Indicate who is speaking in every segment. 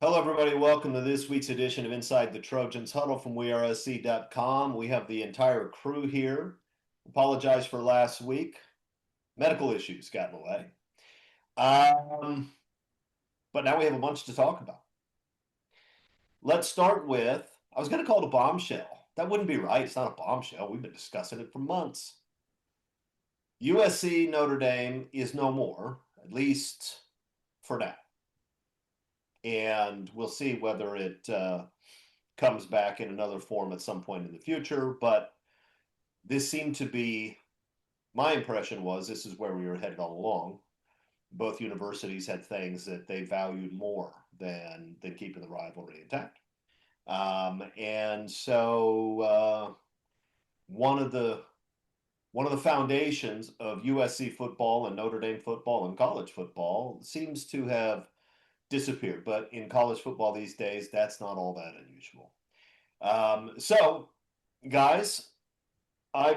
Speaker 1: Hello, everybody. Welcome to this week's edition of Inside the Trojans Huddle from WeAreSC.com. We have the entire crew here. Apologize for last week. Medical issues got in the way. But now we have a bunch to talk about. Let's start with, I was going to call it a bombshell. That wouldn't be right. It's not a bombshell. We've been discussing it for months. USC Notre Dame is no more, at least for now. And we'll see whether it comes back in another form at some point in the future. But this seemed to be, my impression was this is where we were headed all along. Both universities had things that they valued more than keeping the rivalry intact. And so one of the foundations of USC football and Notre Dame football and college football seems to have disappeared. But in college football these days, that's not all that unusual. So, guys, I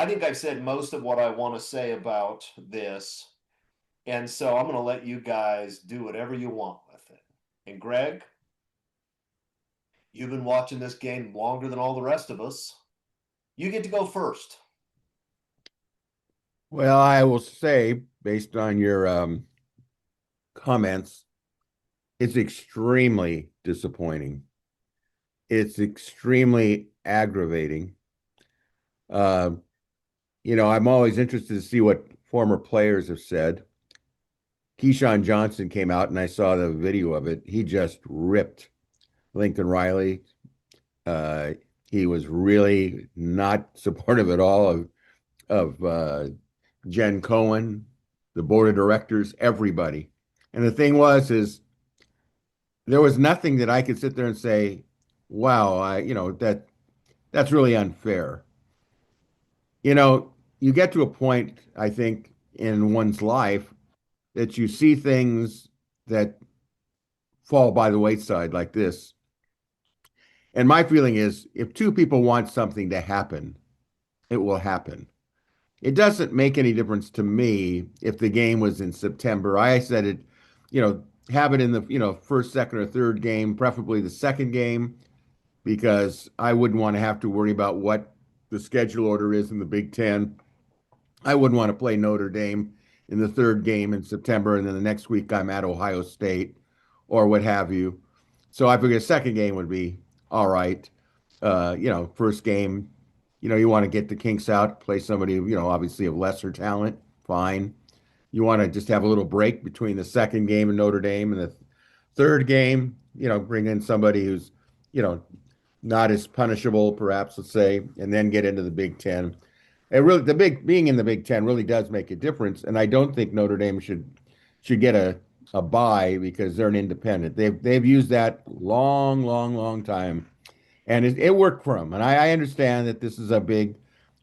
Speaker 1: think I've said most of what I want to say about this. And so I'm going to let you guys do whatever you want with it. And Greg, you've been watching this game longer than all the rest of us. You get to go first.
Speaker 2: Well, I will say, based on your comments, it's extremely disappointing. It's extremely aggravating. I'm always interested to see what former players have said. Keyshawn Johnson came out and I saw the video of it. He just ripped Lincoln Riley. He was really not supportive at all of Jen Cohen, the board of directors, everybody. And the thing is there was nothing that I could sit there and say, wow, that's really unfair. You get to a point, I think, in one's life that you see things that fall by the wayside like this. And my feeling is if two people want something to happen, it will happen. It doesn't make any difference to me if the game was in September. I said it, have it in the, first, second, or third game, preferably the second game, because I wouldn't want to have to worry about what the schedule order is in the Big Ten. I wouldn't want to play Notre Dame in the third game in September, and then the next week I'm at Ohio State or what have you. So I figured a second game would be all right. First game, you want to get the kinks out, play somebody, obviously of lesser talent, fine. You want to just have a little break between the second game in Notre Dame and the third game, bring in somebody who's, not as punishable, perhaps, let's say, and then get into the Big Ten. It really, being in the Big Ten really does make a difference, and I don't think Notre Dame should get a bye because they're an independent. They've used that long time, and it worked for them. And I understand that this is a big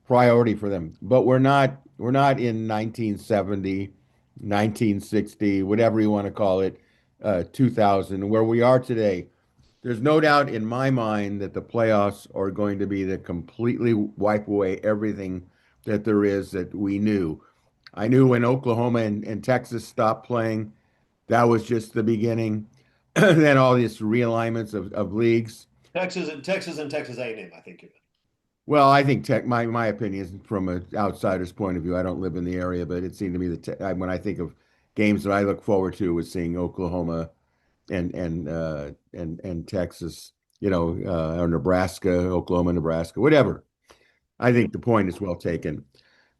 Speaker 2: priority for them, but we're not in 1970, 1960, whatever you want to call it, 2000, where we are today. There's no doubt in my mind that the playoffs are going to be to completely wipe away everything that there is that we knew. I knew when Oklahoma and Texas stopped playing, that was just the beginning. Then all these realignments of leagues.
Speaker 1: Texas and Texas A&M, I think you meant.
Speaker 2: Well, I think my opinion is from an outsider's point of view. I don't live in the area, but it seemed to me that when I think of games that I look forward to was seeing Oklahoma and Texas, or Nebraska, Oklahoma, Nebraska, whatever. I think the point is well taken.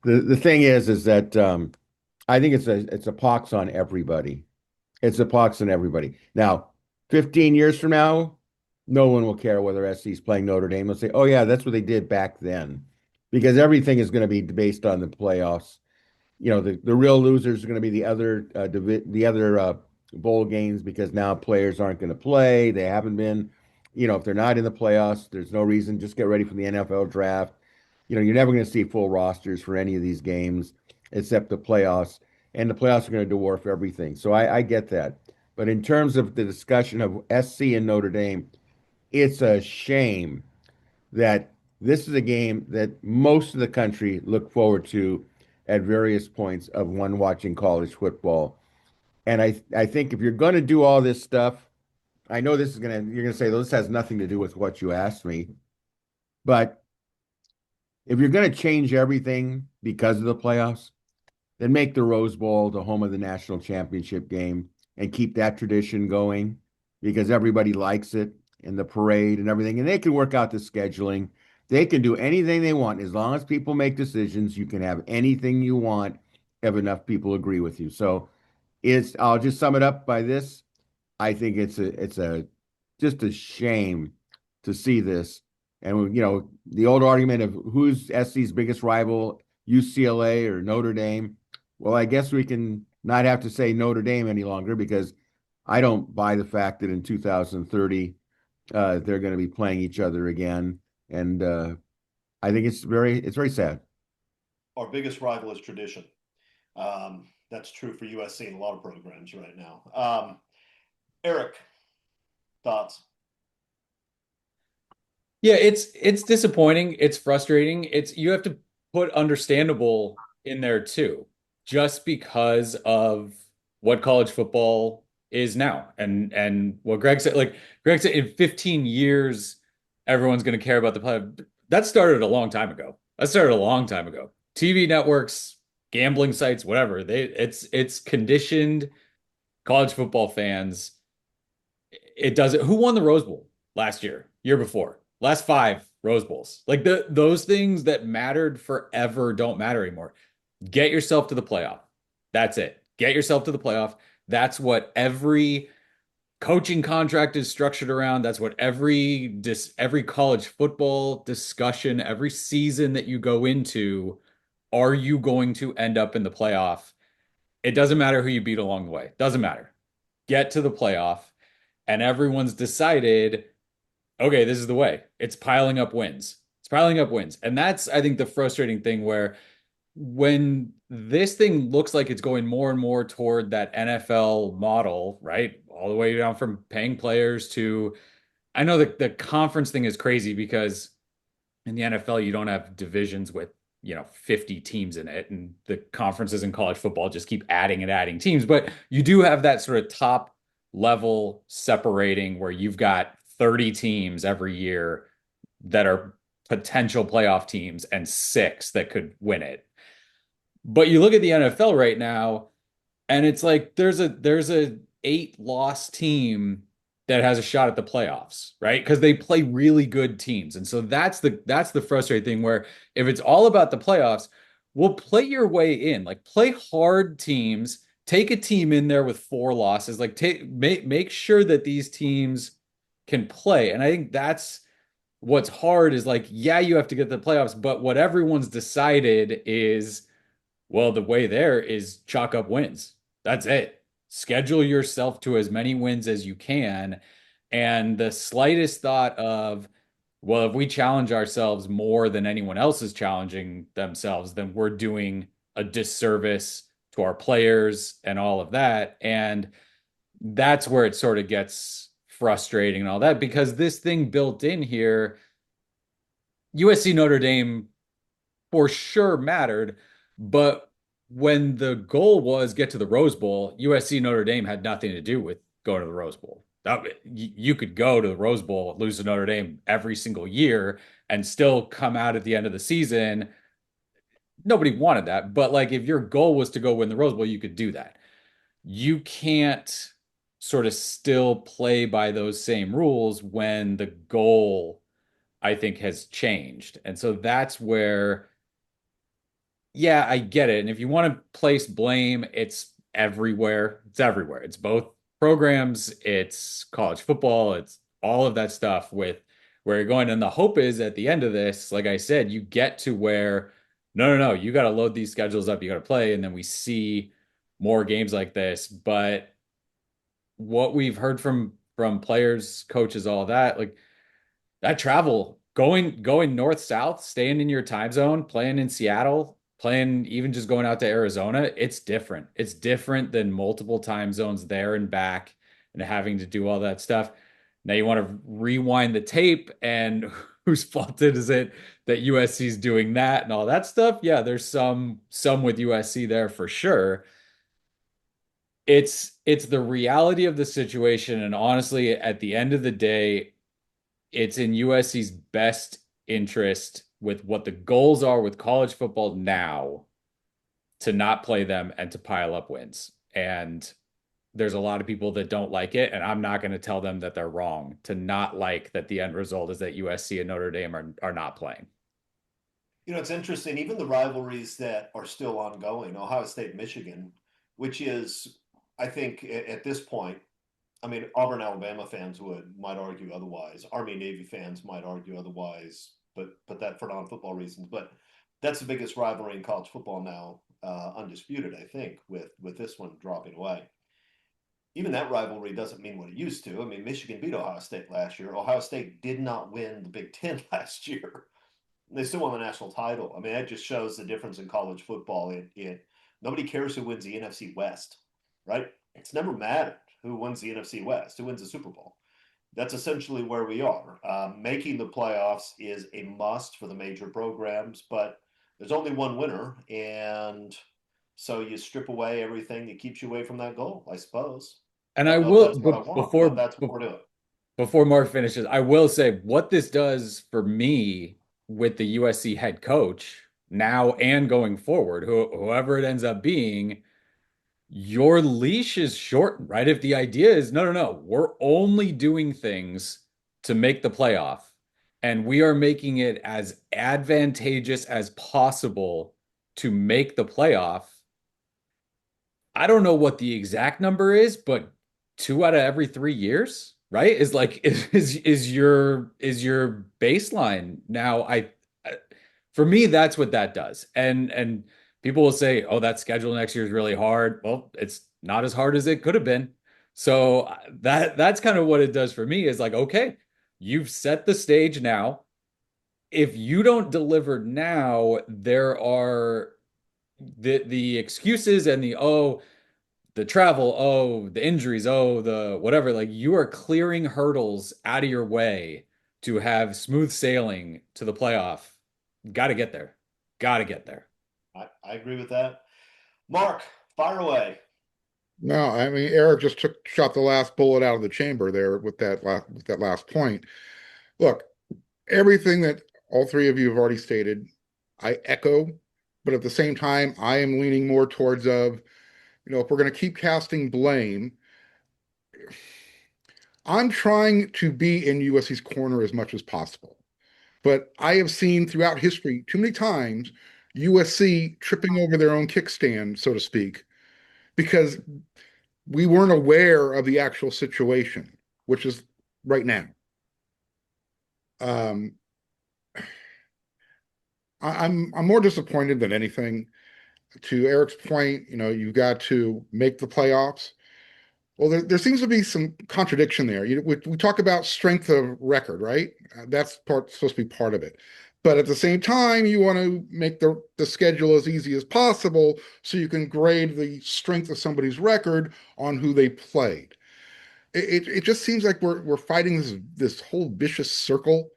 Speaker 2: The thing is that I think it's a pox on everybody. It's a pox on everybody. Now, 15 years from now, no one will care whether SC is playing Notre Dame. They'll say, "Oh yeah, that's what they did back then," because everything is going to be based on the playoffs. The real losers are going to be the other bowl games because now players aren't going to play. They haven't been. If they're not in the playoffs, there's no reason. Just get ready for the NFL draft. You're never going to see full rosters for any of these games except the playoffs, and the playoffs are going to dwarf everything. So I get that. But in terms of the discussion of SC and Notre Dame, it's a shame that this is a game that most of the country look forward to at various points of one watching college football. And I think if you're going to do all this stuff, I know you're gonna say this has nothing to do with what you asked me, but if you're gonna change everything because of the playoffs, then make the Rose Bowl the home of the national championship game and keep that tradition going because everybody likes it and the parade and everything. And they can work out the scheduling. They can do anything they want as long as people make decisions. You can have anything you want if enough people agree with you. So I'll just sum it up by this. I think it's a just a shame to see this. And the old argument of who's SC's biggest rival, UCLA or Notre Dame. Well, I guess we can not have to say Notre Dame any longer because I don't buy the fact that in 2030 they're going to be playing each other again, and I think it's very sad.
Speaker 1: Our biggest rival is tradition. That's true for USC and a lot of programs right now. Eric, thoughts?
Speaker 3: Yeah, it's disappointing. It's frustrating. You have to put understandable in there too, just because of what college football is now. And what Greg said, like Greg said, in 15 years, everyone's going to care about the play. That started a long time ago. That started a long time ago. TV networks, gambling sites, whatever. It's conditioned college football fans. It doesn't. Who won the Rose Bowl last year? Year before? Last five Rose Bowls. Like those things that mattered forever don't matter anymore. Get yourself to the playoff. That's it. Get yourself to the playoff. That's what every coaching contract is structured around. That's what every college football discussion, every season that you go into, are you going to end up in the playoff? It doesn't matter who you beat along the way. Doesn't matter. Get to the playoff, and everyone's decided, okay, this is the way. It's piling up wins. It's piling up wins. And that's, I think, the frustrating thing where when this thing looks like it's going more and more toward that NFL model, right? All the way down from paying players to, I know that the conference thing is crazy because in the NFL, you don't have divisions with, 50 teams in it. And the conferences in college football just keep adding and adding teams. But you do have that sort of top level separating where you've got 30 teams every year that are potential playoff teams and six that could win it. But you look at the NFL right now, and it's like there's a 8-loss team that has a shot at the playoffs, right? Because they play really good teams. And so that's the frustrating thing where if it's all about the playoffs, we'll play your way in. Like play hard teams, take a team in there with 4 losses, like make sure that these teams can play. And I think that's what's hard is like, yeah, you have to get to the playoffs, but what everyone's decided is, well, the way there is chalk up wins. That's it. Schedule yourself to as many wins as you can. And the slightest thought of, well, if we challenge ourselves more than anyone else is challenging themselves, then we're doing a disservice to our players and all of that. And that's where it sort of gets frustrating and all that because this thing built in here, USC Notre Dame for sure mattered, but when the goal was get to the Rose Bowl, USC Notre Dame had nothing to do with going to the Rose Bowl. You could go to the Rose Bowl, lose to Notre Dame every single year, and still come out at the end of the season. Nobody wanted that, but like if your goal was to go win the Rose Bowl, you could do that. You can't sort of still play by those same rules when the goal, I think, has changed. And so that's where, yeah, I get it. And if you want to place blame, it's everywhere. It's everywhere. It's both programs, it's college football, it's all of that stuff with where you're going. And the hope is at the end of this, like I said, you get to where, no, you got to load these schedules up, you got to play. And then we see more games like this. But what we've heard from players, coaches, all that, like that travel, going north south, staying in your time zone, playing in Seattle, playing even just going out to Arizona, it's different. It's different than multiple time zones there and back and having to do all that stuff. Now you want to rewind the tape and whose fault is it that USC is doing that and all that stuff? Yeah, there's some with USC there for sure. it's the reality of the situation, and honestly, at the end of the day, it's in USC's best interest with what the goals are with college football now to not play them and to pile up wins. And there's a lot of people that don't like it, and I'm not going to tell them that they're wrong to not like that the end result is that USC and Notre Dame are not playing.
Speaker 1: It's interesting, even the rivalries that are still ongoing, Ohio State, Michigan, which is, I think, at this point, I mean, Auburn, Alabama fans might argue otherwise. Army, Navy fans might argue otherwise, but that for non-football reasons. But that's the biggest rivalry in college football now, undisputed, I think, with this one dropping away. Even that rivalry doesn't mean what it used to. I mean, Michigan beat Ohio State last year. Ohio State did not win the Big Ten last year. They still won the national title. I mean, that just shows the difference in college football. Nobody cares who wins the NFC West, right? It's never mattered who wins the NFC West, who wins the Super Bowl. That's essentially where we are. Making the playoffs is a must for the major programs, but there's only one winner, and so you strip away everything that keeps you away from that goal, I suppose.
Speaker 3: And
Speaker 1: I
Speaker 3: I
Speaker 1: don't know if
Speaker 3: will,
Speaker 1: that's what I want, but that's what we're doing.
Speaker 3: before Mark finishes, I will say what this does for me with the USC head coach now and going forward, whoever it ends up being, your leash is shortened, right? If the idea is no, no, no, we're only doing things to make the playoff, and we are making it as advantageous as possible to make the playoff. I don't know what the exact number is, but 2 out of every 3 years, right? Is like is your baseline. Now for me, that's what that does. And people will say, "Oh, that schedule next year is really hard." Well, it's not as hard as it could have been. So that's kind of what it does for me is like, okay, you've set the stage now. If you don't deliver now, there are the excuses and the travel, the injuries, the whatever. Like you are clearing hurdles out of your way to have smooth sailing to the playoff. Got to get there. Got to get there.
Speaker 1: I agree with that. Mark, fire away.
Speaker 4: No, I mean Eric just shot the last bullet out of the chamber there with that last point. Look, everything that all three of you have already stated, I echo, but at the same time, I am leaning more towards if we're going to keep casting blame, I'm trying to be in USC's corner as much as possible. But I have seen throughout history too many times USC tripping over their own kickstand, so to speak, because we weren't aware of the actual situation, which is right now. Um, I'm more disappointed than anything. To Eric's point, you've got to make the playoffs. Well, there seems to be some contradiction there. We talk about strength of record, right? That's supposed to be part of it. But at the same time, you want to make the schedule as easy as possible so you can grade the strength of somebody's record on who they played. It just seems like we're fighting this whole vicious circle,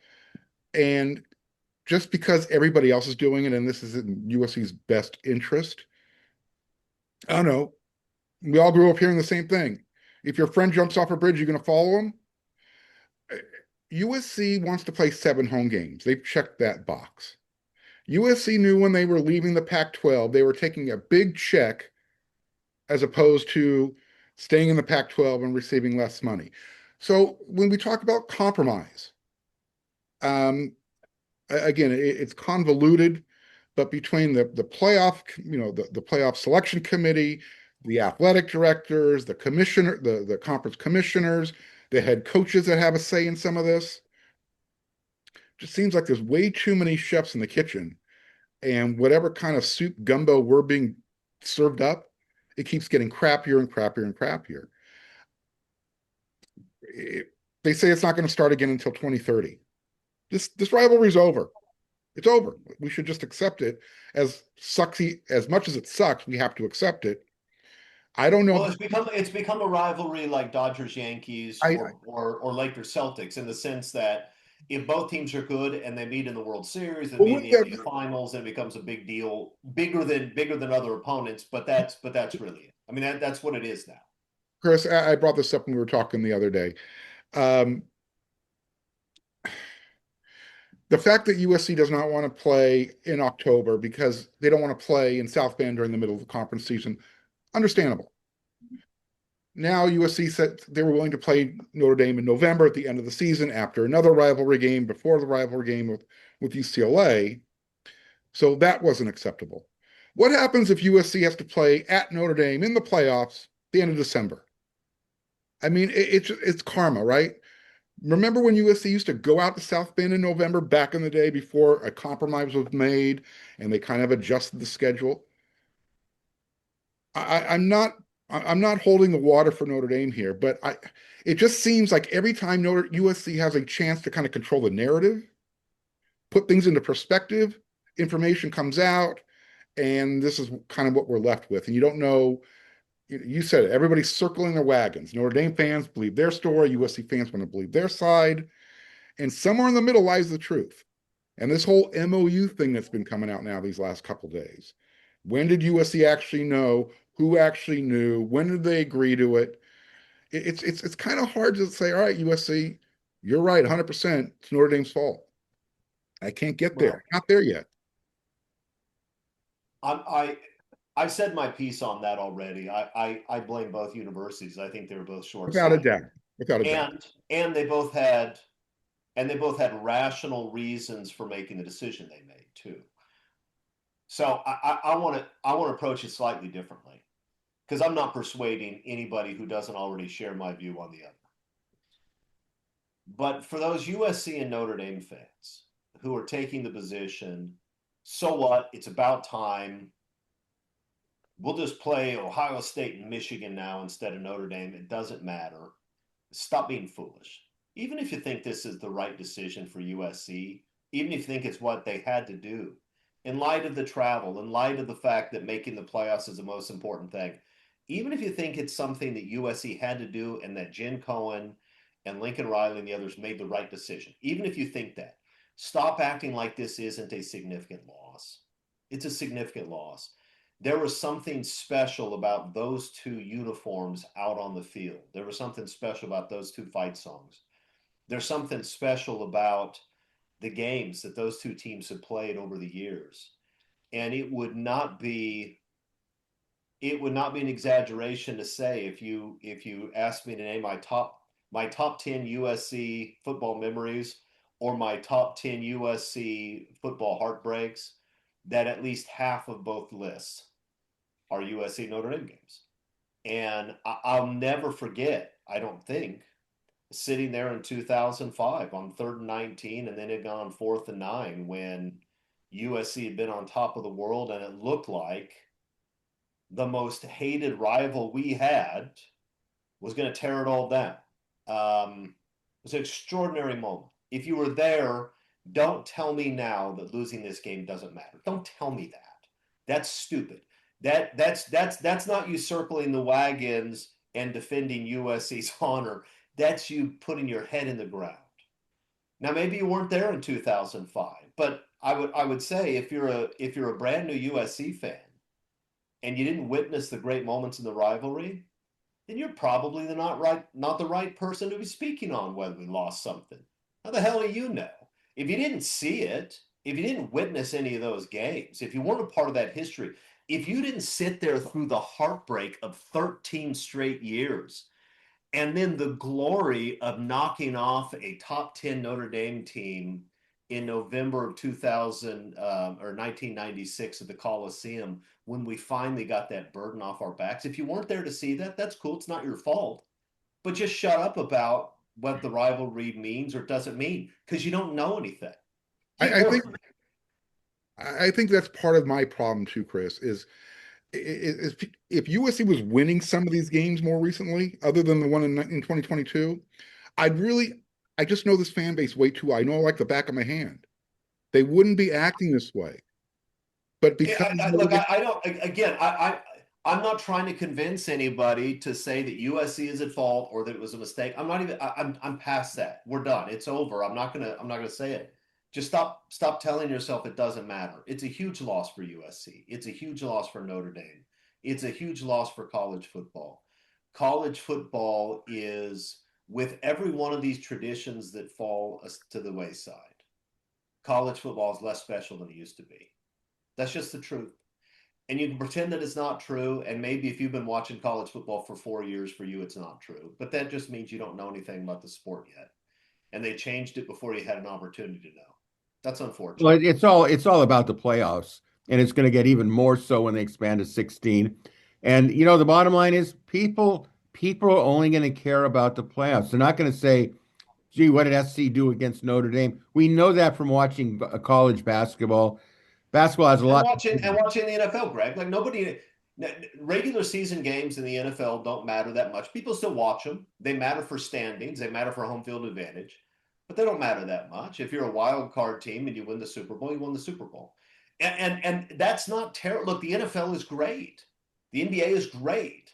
Speaker 4: and just because everybody else is doing it and this is in USC's best interest, I don't know. We all grew up hearing the same thing. If your friend jumps off a bridge, you're going to follow him. USC wants to play 7 home games. They've checked that box. USC knew when they were leaving the Pac-12, they were taking a big check as opposed to staying in the Pac-12 and receiving less money. So when we talk about compromise, again, it's convoluted, but between the playoff, the playoff selection committee, the athletic directors, the commissioner, the conference commissioners, the head coaches that have a say in some of this, just seems like there's way too many chefs in the kitchen, and whatever kind of soup gumbo we're being served up, it keeps getting crappier and crappier and crappier. They say it's not going to start again until 2030. This rivalry's over. It's over. We should just accept it. As sucksy as much as it sucks, we have to accept it. I don't know.
Speaker 1: Well, it's become a rivalry like Dodgers Yankees or Lakers Celtics, in the sense that if both teams are good and they meet in the World Series and meet in the finals, it becomes a big deal, bigger than other opponents. But that's really it. I mean, that's what it is now.
Speaker 4: Chris, I brought this up when we were talking the other day. Um, the fact that USC does not want to play in October because they don't want to play in South Bend during the middle of the conference season, understandable. Now USC said they were willing to play Notre Dame in November at the end of the season after another rivalry game before the rivalry game with UCLA. So that wasn't acceptable. What happens if USC has to play at Notre Dame in the playoffs the end of December? I mean, it's karma, right? Remember when USC used to go out to South Bend in November back in the day before a compromise was made and they kind of adjusted the schedule? I'm not holding the water for Notre Dame here, but it just seems like every time USC has a chance to kind of control the narrative, put things into perspective, information comes out, and this is kind of what we're left with. And you don't know, you said it, everybody's circling their wagons. Notre Dame fans believe their story, USC fans want to believe their side, and somewhere in the middle lies the truth. And this whole MOU thing that's been coming out now these last couple of days. When did USC actually know? Who actually knew? When did they agree to it? It's kind of hard to say, all right, USC, you're right, 100%. It's Notre Dame's fault. I can't get there.
Speaker 1: Well,
Speaker 4: Not there yet.
Speaker 1: I said my piece on that already. I blame both universities. I think they were both
Speaker 4: Without a
Speaker 1: short-sighted,
Speaker 4: doubt. Without a doubt.
Speaker 1: and they both had rational reasons for making the decision they made too. So I want to approach it slightly differently because I'm not persuading anybody who doesn't already share my view on the other. But for those USC and Notre Dame fans who are taking the position, so what? It's about time. We'll just play Ohio State and Michigan now instead of Notre Dame. It doesn't matter. Stop being foolish. Even if you think this is the right decision for USC, even if you think it's what they had to do, in light of the travel, in light of the fact that making the playoffs is the most important thing, even if you think it's something that USC had to do and that Jen Cohen and Lincoln Riley and the others made the right decision, even if you think that, stop acting like this isn't a significant loss. It's a significant loss. There was something special about those two uniforms out on the field. There was something special about those two fight songs. There's something special about the games that those two teams have played over the years. And it would not be an exaggeration to say if you asked me to name my top 10 USC football memories or my top 10 USC football heartbreaks, that at least half of both lists are USC Notre Dame games. And I'll never forget, I don't think, sitting there in 2005 on 3rd and 19 and then it gone 4th and 9 when USC had been on top of the world and it looked like the most hated rival we had was going to tear it all down. It was an extraordinary moment. If you were there, don't tell me now that losing this game doesn't matter. Don't tell me that. That's stupid. That's not you circling the wagons and defending USC's honor. That's you putting your head in the ground. Now, maybe you weren't there in 2005, but I would say if you're a brand new USC fan and you didn't witness the great moments in the rivalry, then you're probably not the right person to be speaking on whether we lost something. How the hell do you know? If you didn't see it, if you didn't witness any of those games, if you weren't a part of that history, if you didn't sit there through the heartbreak of 13 straight years, and then the glory of knocking off a top 10 Notre Dame team in November of 2000 or 1996 at the Coliseum, when we finally got that burden off our backs. If you weren't there to see that, that's cool. It's not your fault. But just shut up about what the rivalry means or doesn't mean because you don't know anything.
Speaker 4: I think that's part of my problem too, Chris, is if USC was winning some of these games more recently, other than the one in 2022, I just know this fan base way too. I know like the back of my hand. They wouldn't be acting this way. But because
Speaker 1: I'm not trying to convince anybody to say that USC is at fault or that it was a mistake. I'm past that. We're done. It's over. I'm not gonna say it. Just stop telling yourself it doesn't matter. It's a huge loss for USC. It's a huge loss for Notre Dame. it's a huge loss for college football. College football is, with every one of these traditions that fall to the wayside, college football is less special than it used to be. That's just the truth. And you can pretend that it's not true. And maybe if you've been watching college football for 4 years, for you, it's not true. But that just means you don't know anything about the sport yet. And they changed it before you had an opportunity to know. That's unfortunate.
Speaker 2: Well, it's all about the playoffs, and it's going to get even more so when they expand to 16. And the bottom line is people are only going to care about the playoffs. They're not going to say, "Gee, what did SC do against Notre Dame?" We know that from watching college basketball. Basketball has a
Speaker 1: And
Speaker 2: lot.
Speaker 1: watching the NFL, Greg. Like nobody, regular season games in the NFL don't matter that much. People still watch them. They matter for standings. They matter for home field advantage, but they don't matter that much. If you're a wild card team and you win the Super Bowl, you won the Super Bowl, and that's not terrible. Look, the NFL is great. The NBA is great.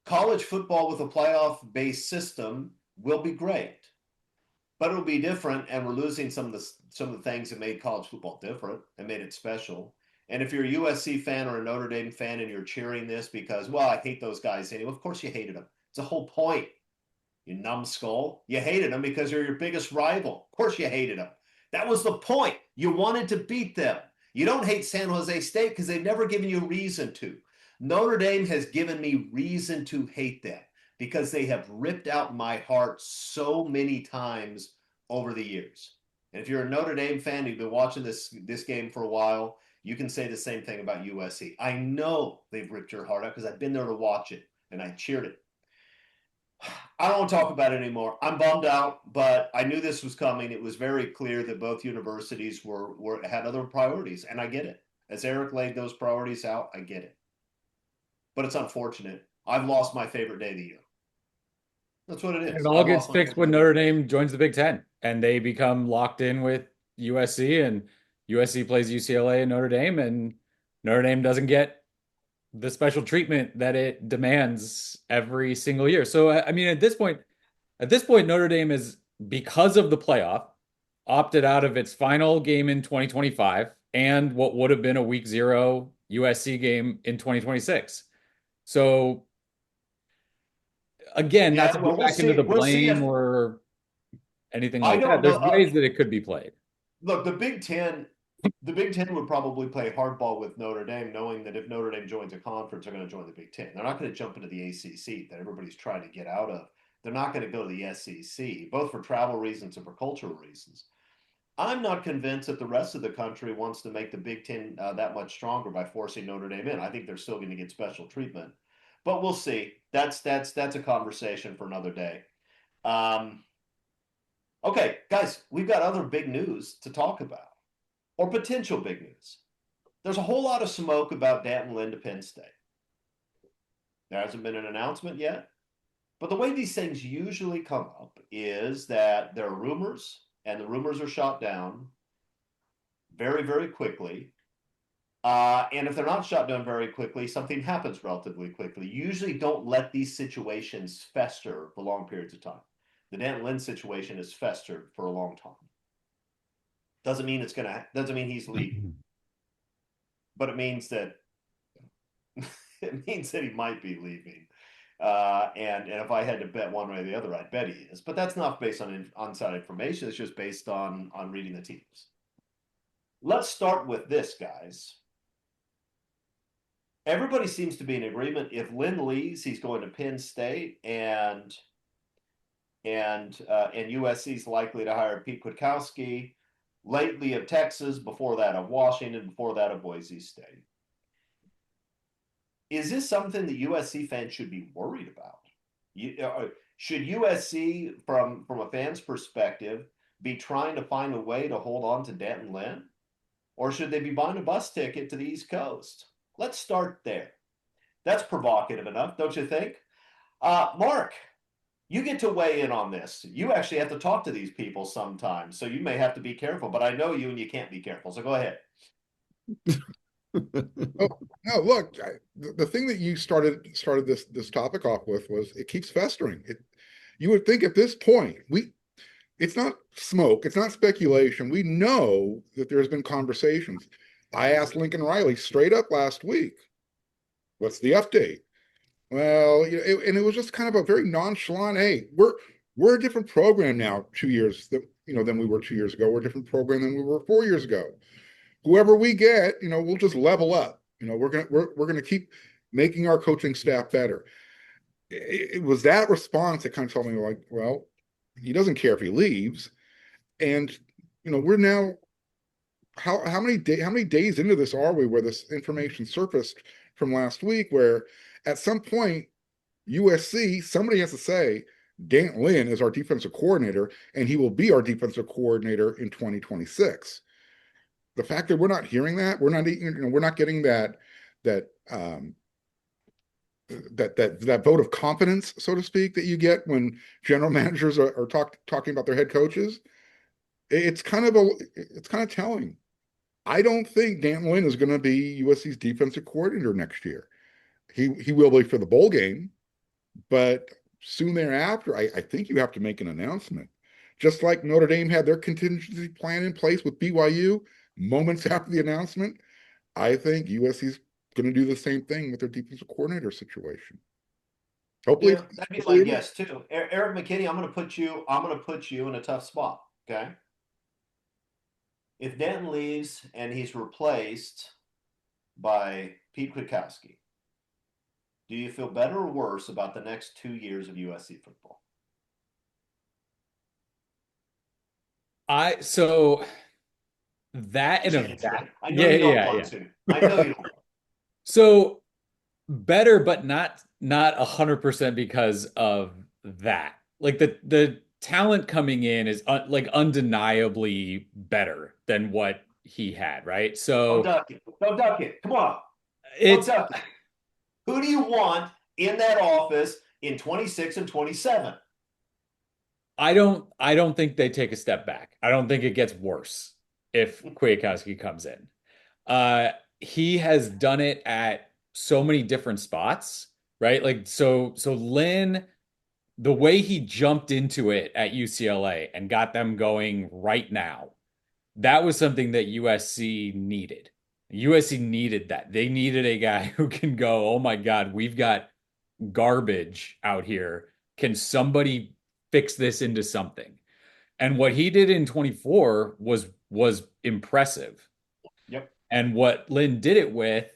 Speaker 1: College football with a playoff-based system will be great, but it'll be different, and we're losing some of the things that made college football different and made it special. And if you're a USC fan or a Notre Dame fan and you're cheering this because, well, I hate those guys anyway, of course you hated them. It's the whole point, you numbskull. You hated them because they're your biggest rival. Of course you hated them. That was the point. You wanted to beat them. You don't hate San Jose State because they've never given you reason to. Notre Dame has given me reason to hate them because they have ripped out my heart so many times over the years. And if you're a Notre Dame fan, you've been watching this game for a while, you can say the same thing about USC. I know they've ripped your heart out because I've been there to watch it and I cheered it. I don't want to talk about it anymore. I'm bummed out, but I knew this was coming. It was very clear that both universities had other priorities, and I get it. As Eric laid those priorities out, I get it. But it's unfortunate. I've lost my favorite day of the year. That's what it is.
Speaker 3: It all gets fixed when Notre Dame joins the Big Ten and they become locked in with USC, and USC plays UCLA and Notre Dame, and Notre Dame doesn't get the special treatment that it demands every single year. So, I mean, at this point, Notre Dame is, because of the playoff, opted out of its final game in 2025 and what would have been a week 0 USC game in 2026. So again, not to go back into the blame or anything like that. There's ways that it could be played.
Speaker 1: Look, the Big Ten would probably play hardball with Notre Dame, knowing that if Notre Dame joins a conference, they're going to join the Big Ten. They're not going to jump into the ACC that everybody's trying to get out of. They're not going to go to the SEC, both for travel reasons and for cultural reasons. I'm not convinced that the rest of the country wants to make the Big Ten that much stronger by forcing Notre Dame in. I think they're still going to get special treatment, but we'll see. That's a conversation for another day. Okay, guys, we've got other big news to talk about, or potential big news. There's a whole lot of smoke about D'Anton Lynn to Penn State. There hasn't been an announcement yet, but the way these things usually come up is that there are rumors, and the rumors are shot down very, very quickly. And if they're not shot down very quickly, something happens relatively quickly. You usually don't let these situations fester for long periods of time. The D'Anton Lynn situation has festered for a long time. Doesn't mean he's leaving, but it means that he might be leaving. And if I had to bet one way or the other, I'd bet he is. But that's not based on inside information. It's just based on reading the teams. Let's start with this, guys. Everybody seems to be in agreement. If Lynn leaves, he's going to Penn State, and USC is likely to hire Pete Kwiatkowski, lately of Texas, before that of Washington, before that of Boise State. Is this something that USC fans should be worried about? Should USC, from a fan's perspective, be trying to find a way to hold on to D'Anton Lynn? Or should they be buying a bus ticket to the East Coast? Let's start there. That's provocative enough, don't you think? Mark, you get to weigh in on this. You actually have to talk to these people sometimes, so you may have to be careful, but I know you and you can't be careful, so go ahead.
Speaker 4: Oh, no, look, the thing that you started this topic off with was it keeps festering. You would think at this point, it's not smoke, it's not speculation. We know that there's been conversations. I asked Lincoln Riley straight up last week, What's the update? Well, and it was just kind of a very nonchalant, hey, we're a different program now 2 years than we were 2 years ago. We're a different program than we were 4 years ago. Whoever we get, we'll just level up. We're gonna keep making our coaching staff better. It was that response that kind of told me, like, well, he doesn't care if he leaves. And we're now how many days into this are we where this information surfaced from last week, where at some point USC, somebody has to say Dan Lynn is our defensive coordinator, and he will be our defensive coordinator in 2026. The fact that we're not hearing that, we're not getting that that vote of confidence, so to speak, that you get when general managers are talking about their head coaches. It's kind of telling. I don't think Dan Lynn is going to be USC's defensive coordinator next year. He will be for the bowl game, but soon thereafter, I think you have to make an announcement. Just like Notre Dame had their contingency plan in place with BYU moments after the announcement, I think USC's going to do the same thing with their defensive coordinator situation. Hopefully,
Speaker 1: yeah, that'd be my guess too. Eric McKinney, I'm going to put you in a tough spot. Okay. If Denton leaves and he's replaced by Pete Kwiatkowski, do you feel better or worse about the next 2 years of USC football?
Speaker 3: So that in a
Speaker 1: I know you don't want to. I know you don't.
Speaker 3: So better, but not 100% because of that. Like the talent coming in is like undeniably better than what he had, right? So
Speaker 1: Don't duck it. Come on.
Speaker 3: It's
Speaker 1: don't duck it. Who do you want in that office in 26 and 27?
Speaker 3: I don't think they take a step back. I don't think it gets worse if Kwiatkowski comes in. He has done it at so many different spots, right? Like so Lynn, the way he jumped into it at UCLA and got them going right now, that was something that USC needed. USC needed that. They needed a guy who can go, oh my God, we've got garbage out here. Can somebody fix this into something? And what he did in 24 was impressive.
Speaker 1: Yep.
Speaker 3: And what Lynn did it with,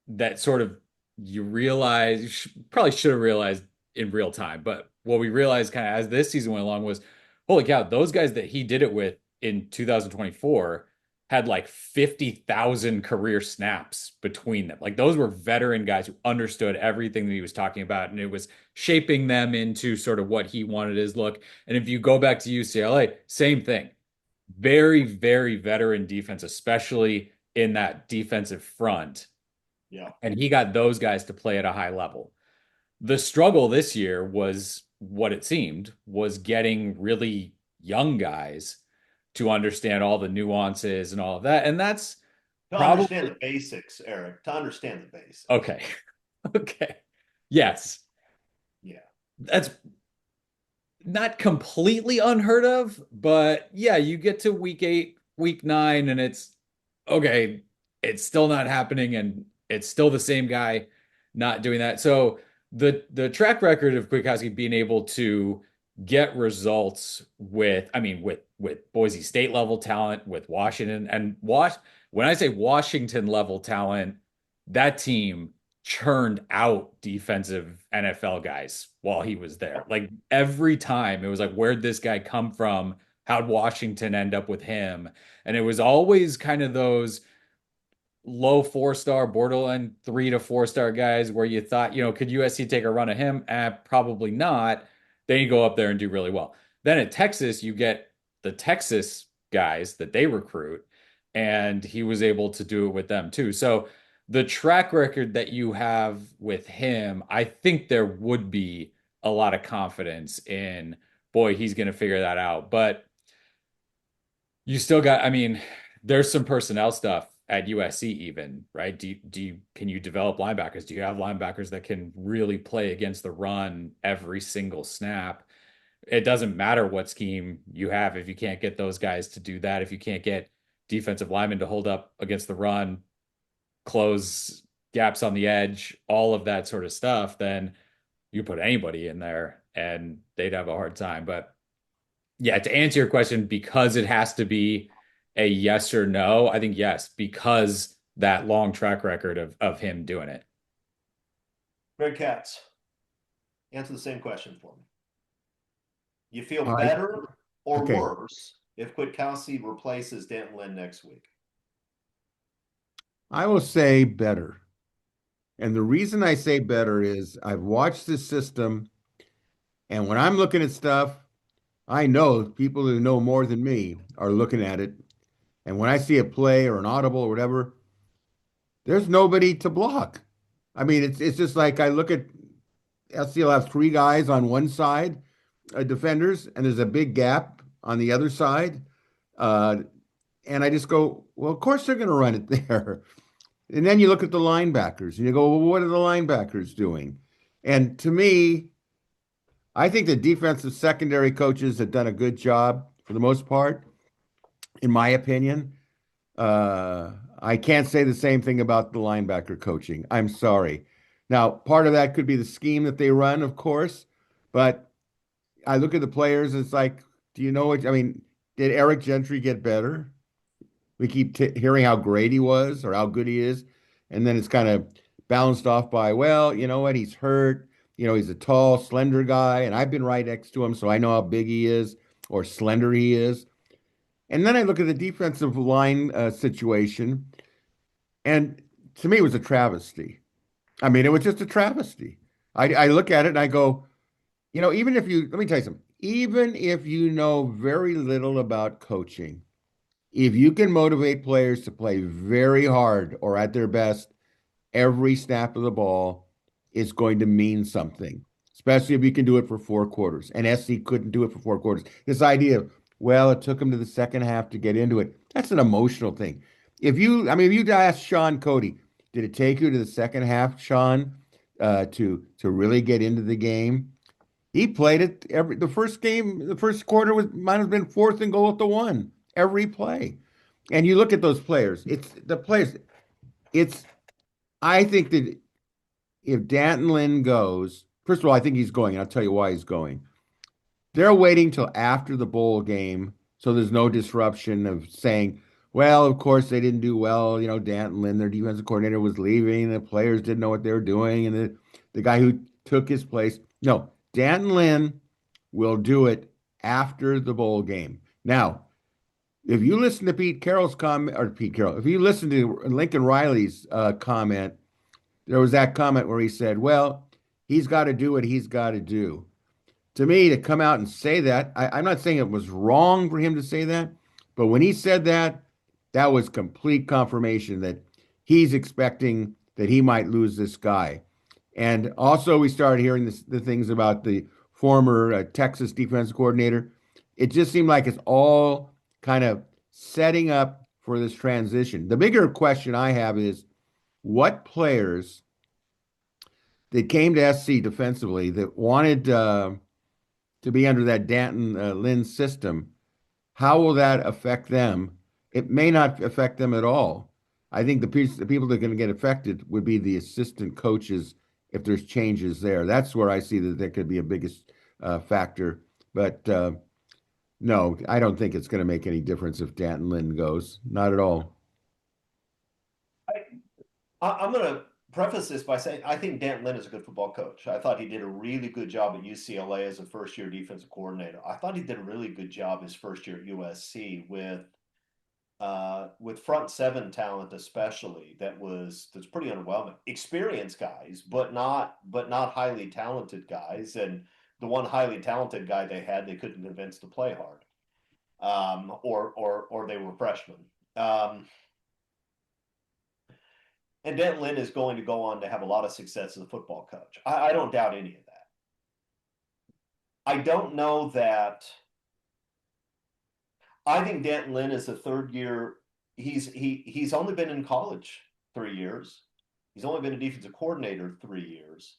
Speaker 3: that sort of you realize, you probably should have realized in real time, but what we realized kind of as this season went along was, holy cow, those guys that he did it with in 2024 had like 50,000 career snaps between them. Like those were veteran guys who understood everything that he was talking about, and it was shaping them into sort of what he wanted his look. And if you go back to UCLA, same thing. Very, very veteran defense, especially in that defensive front.
Speaker 1: Yeah.
Speaker 3: And he got those guys to play at a high level. The struggle this year was what it seemed was getting really young guys to understand all the nuances and all of that. And that's
Speaker 1: understand the basics, Eric, to understand the basics.
Speaker 3: Okay. Okay. Yes.
Speaker 1: Yeah.
Speaker 3: That's not completely unheard of, but yeah, you get to week 8, week 9, and it's okay, it's still not happening, and it's still the same guy not doing that. So the track record of Kwiatkowski being able to get results with Boise State level talent, with Washington, and when I say Washington level talent, that team churned out defensive NFL guys while he was there. Like every time it was like, where'd this guy come from? How'd Washington end up with him? And it was always kind of those low 4-star, borderline 3 to 4-star guys where you thought, could USC take a run at him? Probably not. Then you go up there and do really well. Then at Texas, you get the Texas guys that they recruit, and he was able to do it with them too. So the track record that you have with him, I think there would be a lot of confidence in, boy, he's going to figure that out. But you still got, there's some personnel stuff at USC even, right? Can you develop linebackers? Do you have linebackers that can really play against the run every single snap? It doesn't matter what scheme you have if you can't get those guys to do that, if you can't get defensive linemen to hold up against the run, close gaps on the edge, all of that sort of stuff, then you put anybody in there and they'd have a hard time. But yeah, to answer your question, because it has to be a yes or no, I think yes, because that long track record of him doing it.
Speaker 1: Greg Katz, answer the same question for me. You feel
Speaker 2: All right.
Speaker 1: better or
Speaker 2: Okay.
Speaker 1: worse if Kwiatkowski replaces Danton Lynn next week?
Speaker 2: I will say better. And the reason I say better is I've watched this system, and when I'm looking at stuff, I know people who know more than me are looking at it. And when I see a play or an audible or whatever, there's nobody to block. I mean, it's just like I look at SC will have three guys on one side, defenders, and there's a big gap on the other side. Uh, and I just go, well, of course they're going to run it there. And then you look at the linebackers and you go, well, what are the linebackers doing? And to me, I think the defensive secondary coaches have done a good job for the most part, in my opinion. I can't say the same thing about the linebacker coaching. I'm sorry. Now, part of that could be the scheme that they run, of course, but I look at the players, it's like, do you know what? I mean, did Eric Gentry get better? We keep hearing how great he was or how good he is, and then it's kind of balanced off by, well, you know what? He's hurt. You know, he's a tall, slender guy, and I've been right next to him, so I know how big he is or slender he is. And then I look at the defensive line situation, and to me, it was a travesty. I mean, it was just a travesty. I look at it and I go, you know, even if you, let me tell you something, even if you know very little about coaching, if you can motivate players to play very hard or at their best every snap of the ball, it's going to mean something, especially if you can do it for 4 quarters. And SC couldn't do it for 4 quarters. This idea of, well, it took them to the second half to get into it. That's an emotional thing. If you ask Sean Cody, did it take you to the second half, Sean, to really get into the game? He played it the first game, the first quarter might have been fourth and goal at the one every play. And you look at those players, it's the players. It's I think that if Danton Lynn goes, first of all, I think he's going, and I'll tell you why he's going. They're waiting till after the bowl game, so there's no disruption of saying, well, of course they didn't do well. You know, Danton Lynn, their defensive coordinator, was leaving. The players didn't know what they were doing, and the guy who took his place. No, Danton Lynn will do it after the bowl game. Now, if you listen to Pete Carroll's comment, or Pete Carroll, if you listen to Lincoln Riley's comment, there was that comment where he said, well, he's got to do what he's got to do. To me, to come out and say that, I'm not saying it was wrong for him to say that, but when he said that, that was complete confirmation that he's expecting that he might lose this guy. And also, we started hearing the things about the former Texas defensive coordinator. It just seemed like it's all kind of setting up for this transition. The bigger question I have is what players that came to SC defensively that wanted to be under that Danton Lynn system, how will that affect them? It may not affect them at all. I think the people that are going to get affected would be the assistant coaches if there's changes there. That's where I see that there could be a biggest factor. But no, I don't think it's going to make any difference if Danton Lynn goes. Not at all.
Speaker 1: I'm going to preface this by saying I think Danton Lynn is a good football coach. I thought he did a really good job at UCLA as a first-year defensive coordinator. I thought he did a really good job his first year at USC with front seven talent, especially that's pretty underwhelming. Experienced guys, but not highly talented guys. And the one highly talented guy they had, they couldn't convince to play hard, or they were freshmen. And Denton Lynn is going to go on to have a lot of success as a football coach. I don't doubt any of that. I don't know that. I think Denton Lynn is a third year. He's only been in college 3 years. He's only been a defensive coordinator 3 years.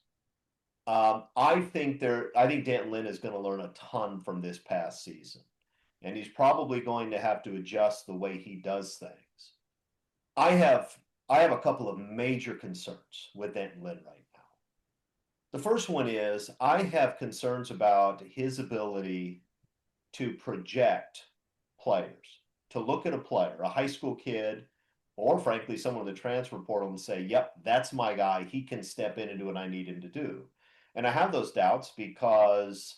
Speaker 1: I think Denton Lynn is going to learn a ton from this past season, and he's probably going to have to adjust the way he does things. I have I have a couple of major concerns with Denton Lynn right now. The first one is I have concerns about his ability to project players, to look at a player, a high school kid, or frankly, someone in the transfer portal and say, yep, that's my guy. He can step in and do what I need him to do. And I have those doubts because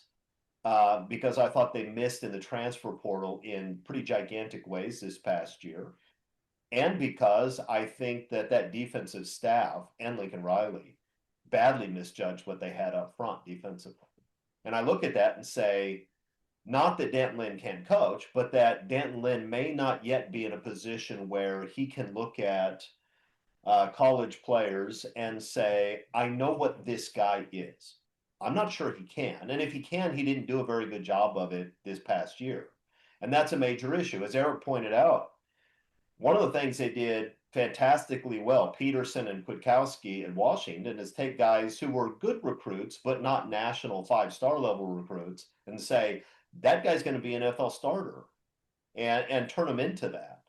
Speaker 1: I thought they missed in the transfer portal in pretty gigantic ways this past year. And because I think that defensive staff and Lincoln Riley badly misjudged what they had up front defensively. And I look at that and say, not that Denton Lynn can't coach, but that Denton Lynn may not yet be in a position where he can look at college players and say, I know what this guy is. I'm not sure he can. And if he can, he didn't do a very good job of it this past year. And that's a major issue. As Eric pointed out, one of the things they did fantastically well, Peterson and Kwiatkowski in Washington, is take guys who were good recruits, but not national 5-star level recruits, and say, that guy's going to be an NFL starter, and turn him into that.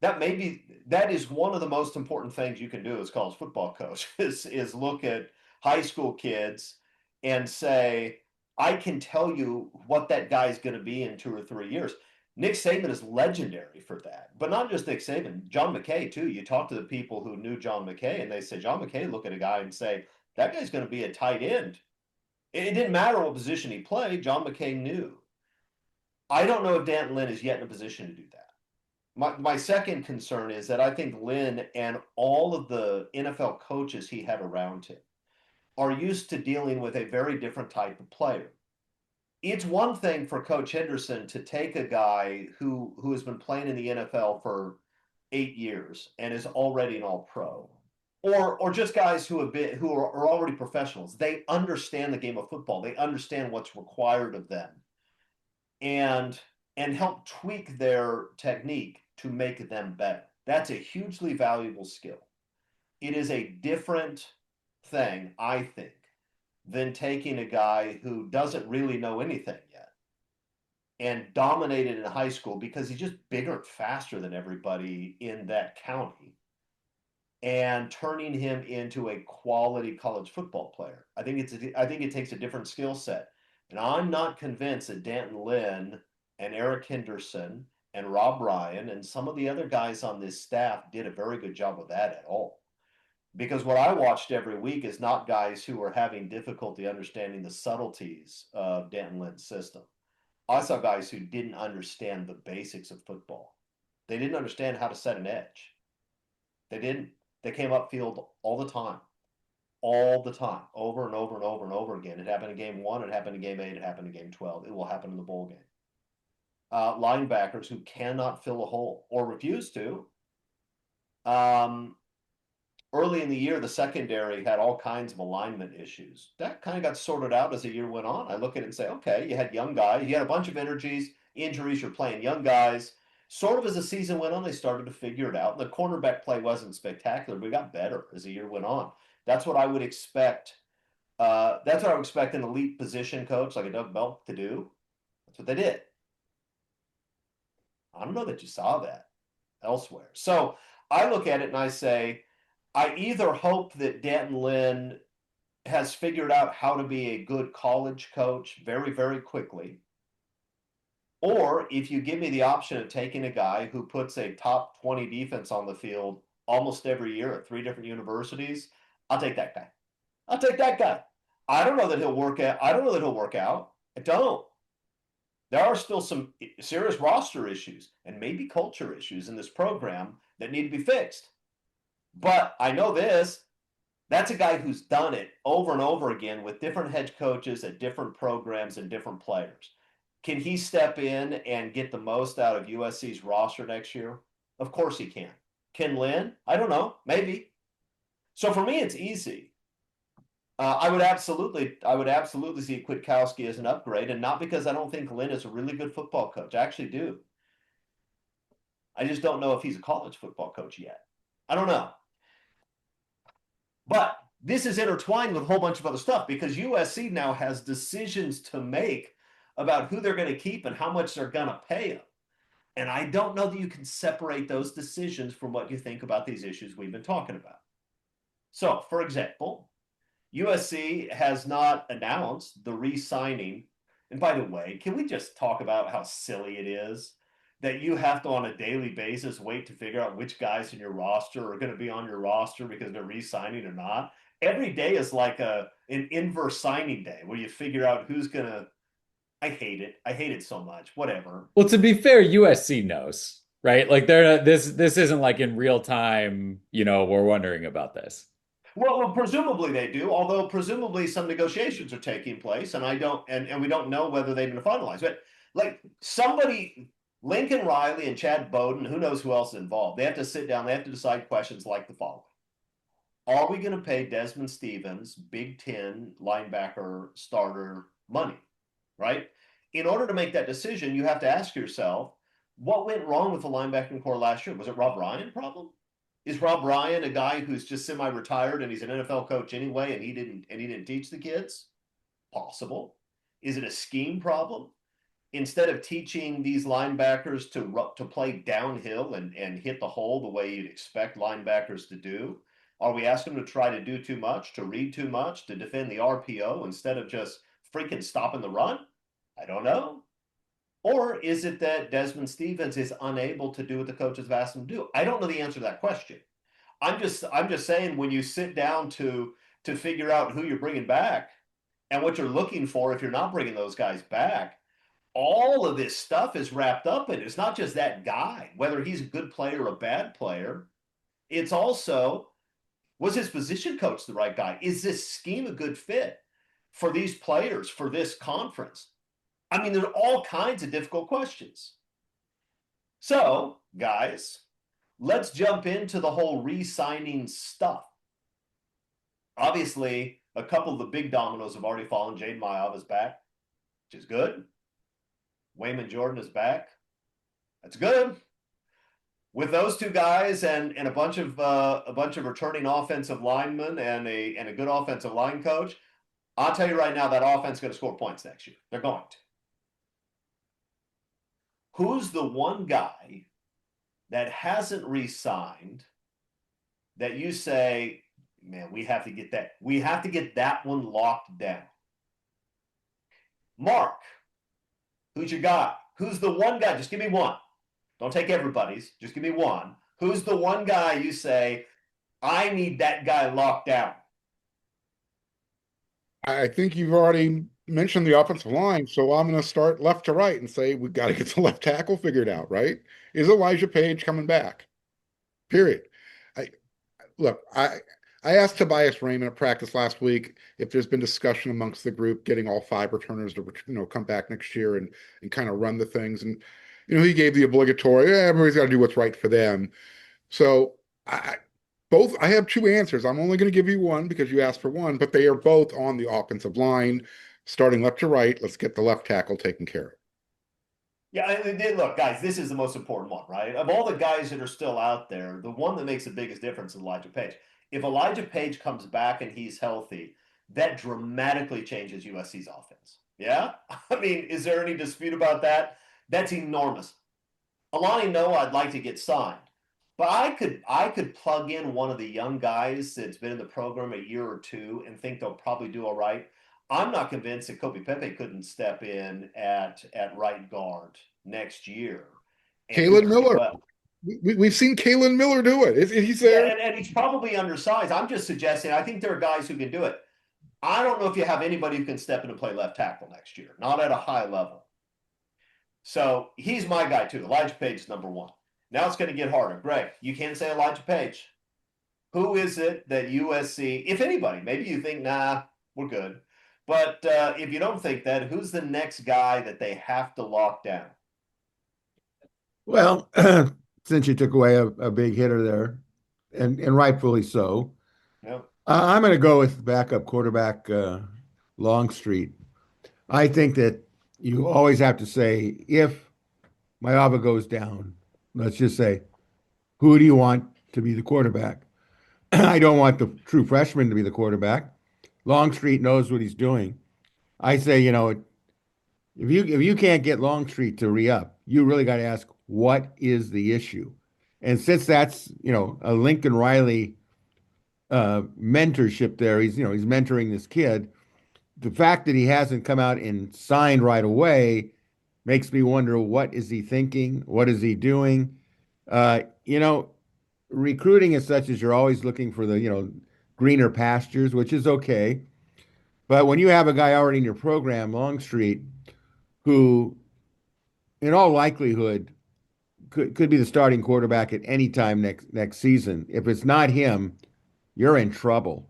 Speaker 1: That is one of the most important things you can do as college football coach is look at high school kids and say, I can tell you what that guy's going to be in 2 or 3 years. Nick Saban is legendary for that, but not just Nick Saban, John McKay too. You talk to the people who knew John McKay and they say, John McKay look at a guy and say, that guy's going to be a tight end. It didn't matter what position he played, John McKay knew. I don't know if Denton Lynn is yet in a position to do that. My second concern is that I think Lynn and all of the NFL coaches he had around him are used to dealing with a very different type of player. It's one thing for Coach Henderson to take a guy who has been playing in the NFL for 8 years and is already an all-pro, or just guys who are already professionals. They understand the game of football. They understand what's required of them, and help tweak their technique to make them better. That's a hugely valuable skill. It is a different thing, I think, than taking a guy who doesn't really know anything yet and dominated in high school because he's just bigger and faster than everybody in that county, and turning him into a quality college football player. I think it takes a different skill set. And I'm not convinced that Denton Lynn and Eric Henderson and Rob Ryan and some of the other guys on this staff did a very good job of that at all. Because what I watched every week is not guys who are having difficulty understanding the subtleties of Denton Lynn's system. I saw guys who didn't understand the basics of football. They didn't understand how to set an edge. They didn't. They came upfield all the time, over and over and over and over again. It happened in game 1, it happened in game 8, it happened in game 12. It will happen in the bowl game. Linebackers who cannot fill a hole or refuse to. Early in the year, the secondary had all kinds of alignment issues. That kind of got sorted out as the year went on. I look at it and say, okay, you had young guys, you had a bunch of injuries, you're playing young guys. Sort of as the season went on, they started to figure it out. The cornerback play wasn't spectacular, but we got better as the year went on. That's what I would expect. That's what I would expect an elite position coach like a Doug Belk to do. That's what they did. I don't know that you saw that elsewhere. So I look at it and I say, I either hope that Denton Lynn has figured out how to be a good college coach very, very quickly. Or if you give me the option of taking a guy who puts a top 20 defense on the field almost every year at 3 different universities, I'll take that guy. I'll take that guy. I don't know that he'll work out. I don't. There are still some serious roster issues and maybe culture issues in this program that need to be fixed. But I know this, that's a guy who's done it over and over again with different head coaches at different programs and different players. Can he step in and get the most out of USC's roster next year? Of course he can. Can Lynn? I don't know. Maybe. So for me, it's easy. I would absolutely see Kwiatkowski as an upgrade, and not because I don't think Lynn is a really good football coach. I actually do. I just don't know if he's a college football coach yet. I don't know. But this is intertwined with a whole bunch of other stuff because USC now has decisions to make about who they're going to keep and how much they're going to pay them. And I don't know that you can separate those decisions from what you think about these issues we've been talking about. So, for example, USC has not announced the re-signing. And by the way, can we just talk about how silly it is that you have to, on a daily basis, wait to figure out which guys in your roster are going to be on your roster because they're re-signing or not? Every day is like an inverse signing day where you figure out who's going to. I hate it. I hate it so much. Whatever.
Speaker 3: Well, to be fair, USC knows, right? Like they're not, this isn't like in real time, we're wondering about this.
Speaker 1: Well, presumably they do, although presumably some negotiations are taking place, and we don't know whether they've been finalized. But like somebody, Lincoln Riley and Chad Bowden, who knows who else is involved, they have to sit down, they have to decide questions like the following. Are we going to pay Desmond Stevens, Big Ten linebacker starter money? Right? In order to make that decision, you have to ask yourself, what went wrong with the linebacking core last year? Was it Rob Ryan problem? Is Rob Ryan a guy who's just semi-retired and he's an NFL coach anyway, and he didn't teach the kids? Possible. Is it a scheme problem? Instead of teaching these linebackers to play downhill and hit the hole the way you'd expect linebackers to do, are we asking them to try to do too much, to read too much, to defend the RPO instead of just freaking stopping the run? I don't know. Or is it that Desmond Stevens is unable to do what the coaches have asked him to do? I don't know the answer to that question. I'm just saying, when you sit down to figure out who you're bringing back and what you're looking for if you're not bringing those guys back, all of this stuff is wrapped up in it. It's not just that guy, whether he's a good player or a bad player. It's also, was his position coach the right guy? Is this scheme a good fit for these players, for this conference? I mean, there are all kinds of difficult questions. So, guys, let's jump into the whole re-signing stuff. Obviously, a couple of the big dominoes have already fallen. Jade Mayav is back, which is good. Wayman Jordan is back. That's good. With those two guys and a bunch of returning offensive linemen and a good offensive line coach, I'll tell you right now, that offense is going to score points next year. They're going to. Who's the one guy that hasn't re-signed that you say, man, we have to get that one locked down? Mark, who's your guy? Who's the one guy? Just give me one. Don't take everybody's. Just give me one. Who's the one guy you say, I need that guy locked down?
Speaker 4: I think you've already mentioned the offensive line, so I'm going to start left to right and say we've got to get the left tackle figured out, right? Is Elijah Page coming back? Period. I asked Tobias Raymond at practice last week if there's been discussion amongst the group getting all 5 returners to come back next year and kind of run the things. And he gave the obligatory, everybody's got to do what's right for them. So I have 2 answers. I'm only going to give you one because you asked for one, but they are both on the offensive line, starting left to right. Let's get the left tackle taken care of.
Speaker 1: Yeah, look, guys, this is the most important one, right? Of all the guys that are still out there, the one that makes the biggest difference is Elijah Page. If Elijah Page comes back and he's healthy, that dramatically changes USC's offense. Yeah? I mean, is there any dispute about that? That's enormous. Alani Noah, I'd like to get signed. But I could plug in one of the young guys that's been in the program a year or two and think they'll probably do all right. I'm not convinced that Kobe Pepe couldn't step in at right guard next year.
Speaker 4: Kalen Miller. Well. We've seen Kalen Miller do it. He's there.
Speaker 1: Yeah, and he's probably undersized. I'm just suggesting, I think there are guys who can do it. I don't know if you have anybody who can step in and play left tackle next year, not at a high level. So he's my guy too. Elijah Page is number 1. Now it's going to get harder. Greg, you can't say Elijah Page. Who is it that USC, if anybody, maybe you think, nah, we're good. But if you don't think that, who's the next guy that they have to lock down?
Speaker 2: Well, since you took away a big hitter there, and rightfully so,
Speaker 1: yeah.
Speaker 2: I'm going to go with backup quarterback Longstreet. I think that you always have to say, if Mayava goes down, let's just say, who do you want to be the quarterback? I don't want the true freshman to be the quarterback. Longstreet knows what he's doing. I say, if you can't get Longstreet to re-up, you really got to ask, what is the issue? And since that's, a Lincoln Riley mentorship there, he's mentoring this kid. The fact that he hasn't come out and signed right away makes me wonder, what is he thinking? What is he doing? Uh, you know, Recruiting is such as you're always looking for the, greener pastures, which is okay. But when you have a guy already in your program, Longstreet, who in all likelihood could be the starting quarterback at any time next season, if it's not him, you're in trouble,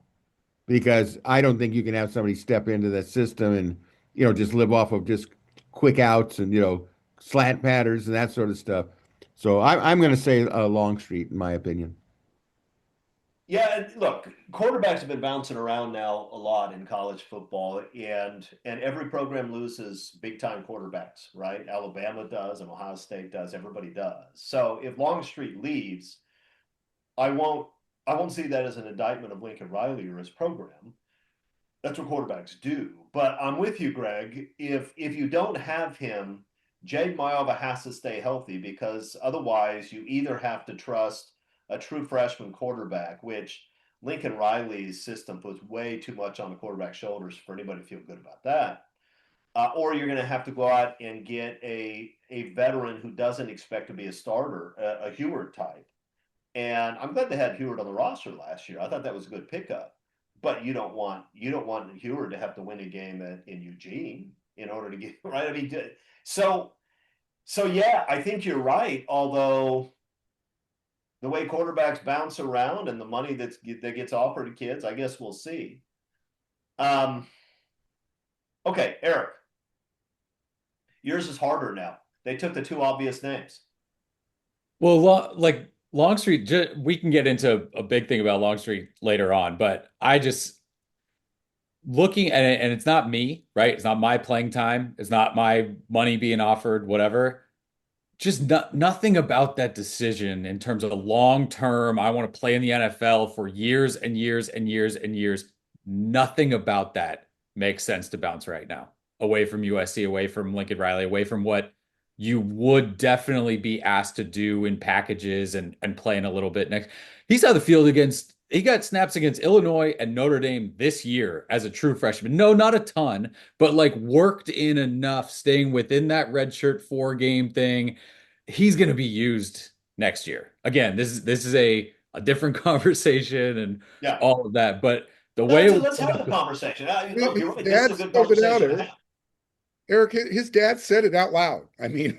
Speaker 2: because I don't think you can have somebody step into that system and, just live off of just quick outs and, slant patterns and that sort of stuff. So I'm going to say Longstreet, in my opinion.
Speaker 1: Yeah, and look, quarterbacks have been bouncing around now a lot in college football, and every program loses big time quarterbacks, right? Alabama does, and Ohio State does. Everybody does. So if Longstreet leaves, I won't I won't see that as an indictment of Lincoln Riley or his program. That's what quarterbacks do. But I'm with you, Greg. If you don't have him, Jade Mailava has to stay healthy, because otherwise you either have to trust a true freshman quarterback, which Lincoln Riley's system puts way too much on the quarterback's shoulders for anybody to feel good about that. Or you're going to have to go out and get a veteran who doesn't expect to be a starter, a Heward type. And I'm glad they had Heward on the roster last year. I thought that was a good pickup. But you don't want Heward to have to win a game in Eugene in order to get right. I mean, so yeah, I think you're right. Although the way quarterbacks bounce around and the money that gets offered to kids, I guess we'll see. Okay, Eric, yours is harder now. They took the two obvious names.
Speaker 3: Well, like Longstreet, we can get into a big thing about Longstreet later on, but I just looking at it, and it's not me, right? It's not my playing time. It's not my money being offered, whatever. Just nothing about that decision in terms of the long term. I want to play in the NFL for years and years and years and years. Nothing about that makes sense to bounce right now. Away from USC, away from Lincoln Riley, away from what you would definitely be asked to do in packages and playing a little bit next. He saw the field he got snaps against Illinois and Notre Dame this year as a true freshman. No, not a ton, but like worked in enough, staying within that redshirt 4 game thing. He's going to be used next year. Again, this is a different conversation and
Speaker 1: Yeah,
Speaker 3: all of that, but the way
Speaker 1: let's have the conversation. Look, you're
Speaker 4: His
Speaker 1: right. This is
Speaker 4: dad
Speaker 1: a good
Speaker 4: spelled it out,
Speaker 1: conversation to
Speaker 4: Eric.
Speaker 1: have.
Speaker 4: Eric, his dad said it out loud. I mean,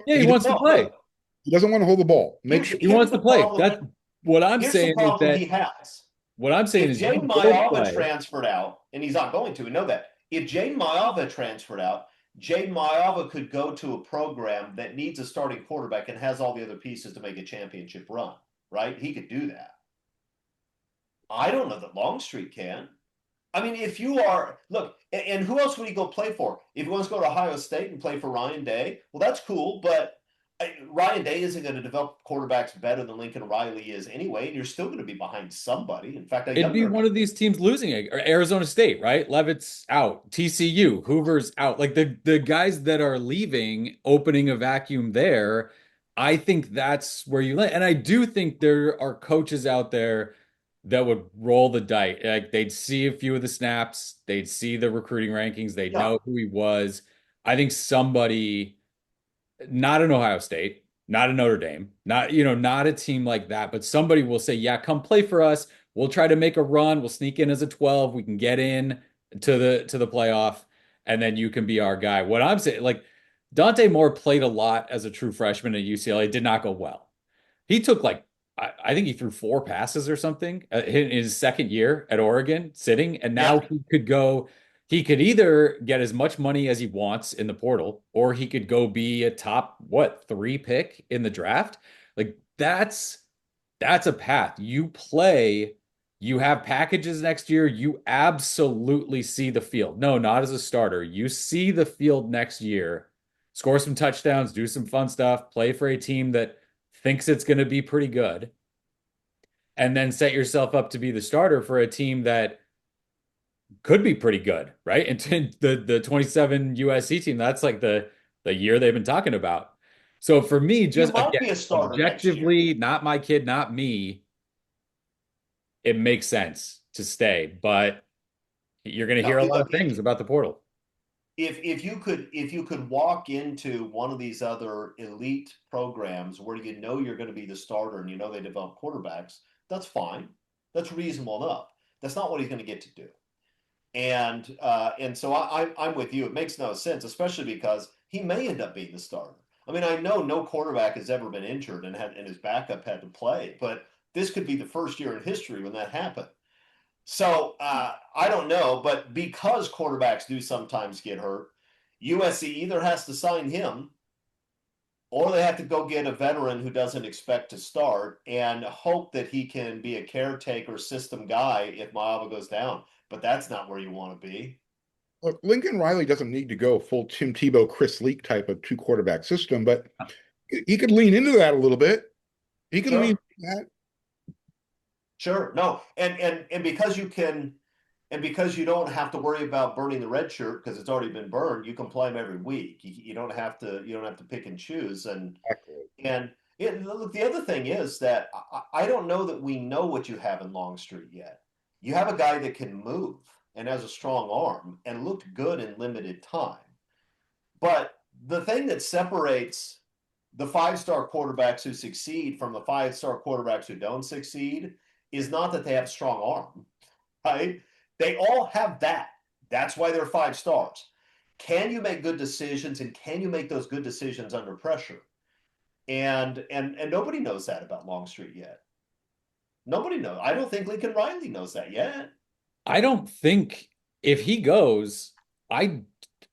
Speaker 3: yeah, he
Speaker 4: he,
Speaker 3: wants to
Speaker 1: Well,
Speaker 3: play.
Speaker 1: look,
Speaker 4: he doesn't want to hold the ball.
Speaker 1: here's
Speaker 3: He
Speaker 1: here's
Speaker 3: wants
Speaker 1: the
Speaker 3: to play.
Speaker 1: problem.
Speaker 3: That's what I'm
Speaker 1: Here's the
Speaker 3: saying is
Speaker 1: problem
Speaker 3: that
Speaker 1: he has.
Speaker 3: what I'm saying
Speaker 1: If
Speaker 3: is you
Speaker 1: Jane
Speaker 3: will
Speaker 1: Maiava
Speaker 3: play.
Speaker 1: transferred out, and he's not going to, we know that. If Jane Maiava transferred out, Jane Maiava could go to a program that needs a starting quarterback and has all the other pieces to make a championship run, right? He could do that. I don't know that Longstreet can. I mean, if you are, look, and who else would he go play for? If he wants to go to Ohio State and play for Ryan Day, well, that's cool, but Ryan Day isn't going to develop quarterbacks better than Lincoln Riley is anyway, and you're still going to be behind somebody. In fact, a
Speaker 3: It'd be
Speaker 1: younger
Speaker 3: one
Speaker 1: guy.
Speaker 3: of these teams losing it. Or Arizona State, right? Levitt's out. TCU, Hoover's out. Like the guys that are leaving, opening a vacuum there. I think that's where you land. And I do think there are coaches out there that would roll the dice. Like they'd see a few of the snaps, they'd see the recruiting rankings, they'd
Speaker 1: Yeah,
Speaker 3: know who he was. I think somebody, not an Ohio State, not a Notre Dame, not a team like that, but somebody will say, "Yeah, come play for us. We'll try to make a run. We'll sneak in as a 12. We can get in to the playoff, and then you can be our guy." What I'm saying, like Dante Moore played a lot as a true freshman at UCLA, did not go well. He took like I think he threw 4 passes or something in his second year at Oregon, sitting, and now
Speaker 1: yeah.
Speaker 3: he could go. He could either get as much money as he wants in the portal, or he could go be a top, what, 3 pick in the draft. Like that's a path. You play, you have packages next year, you absolutely see the field. No, not as a starter. You see the field next year, score some touchdowns, do some fun stuff, play for a team that thinks it's going to be pretty good, and then set yourself up to be the starter for a team that could be pretty good, right? And the 27 USC team, that's like the year they've been talking about. So for me,
Speaker 1: You
Speaker 3: just
Speaker 1: might
Speaker 3: again,
Speaker 1: be a starter next year.
Speaker 3: objectively, not my kid, not me, it makes sense to stay. But you're going to
Speaker 1: No,
Speaker 3: hear a lot
Speaker 1: look,
Speaker 3: of things about the portal.
Speaker 1: if you could walk into one of these other elite programs where you know you're going to be the starter and you know they develop quarterbacks, that's fine. That's reasonable enough. That's not what he's going to get to do. And so I'm with you. It makes no sense, especially because he may end up being the starter. I mean, I know no quarterback has ever been injured and his backup had to play, but this could be the first year in history when that happened. So I don't know, but because quarterbacks do sometimes get hurt, USC either has to sign him or they have to go get a veteran who doesn't expect to start and hope that he can be a caretaker system guy if Maava goes down. But that's not where you want to be.
Speaker 4: Look, Lincoln Riley doesn't need to go full Tim Tebow, Chris Leak type of two quarterback system, but he could lean into that a little bit. He can lean into that.
Speaker 1: Sure. No. And because you can and because you don't have to worry about burning the red shirt because it's already been burned, you can play them every week. You don't have to pick and choose. And look, the other thing is that I don't know that we know what you have in Longstreet yet. You have a guy that can move and has a strong arm and looked good in limited time. But the thing that separates the five-star quarterbacks who succeed from the five-star quarterbacks who don't succeed is not that they have a strong arm, right? They all have that. That's why they're five stars. Can you make good decisions and can you make those good decisions under pressure? And nobody knows that about Longstreet yet. Nobody knows. I don't think Lincoln Riley knows that yet.
Speaker 3: I don't think if he goes, I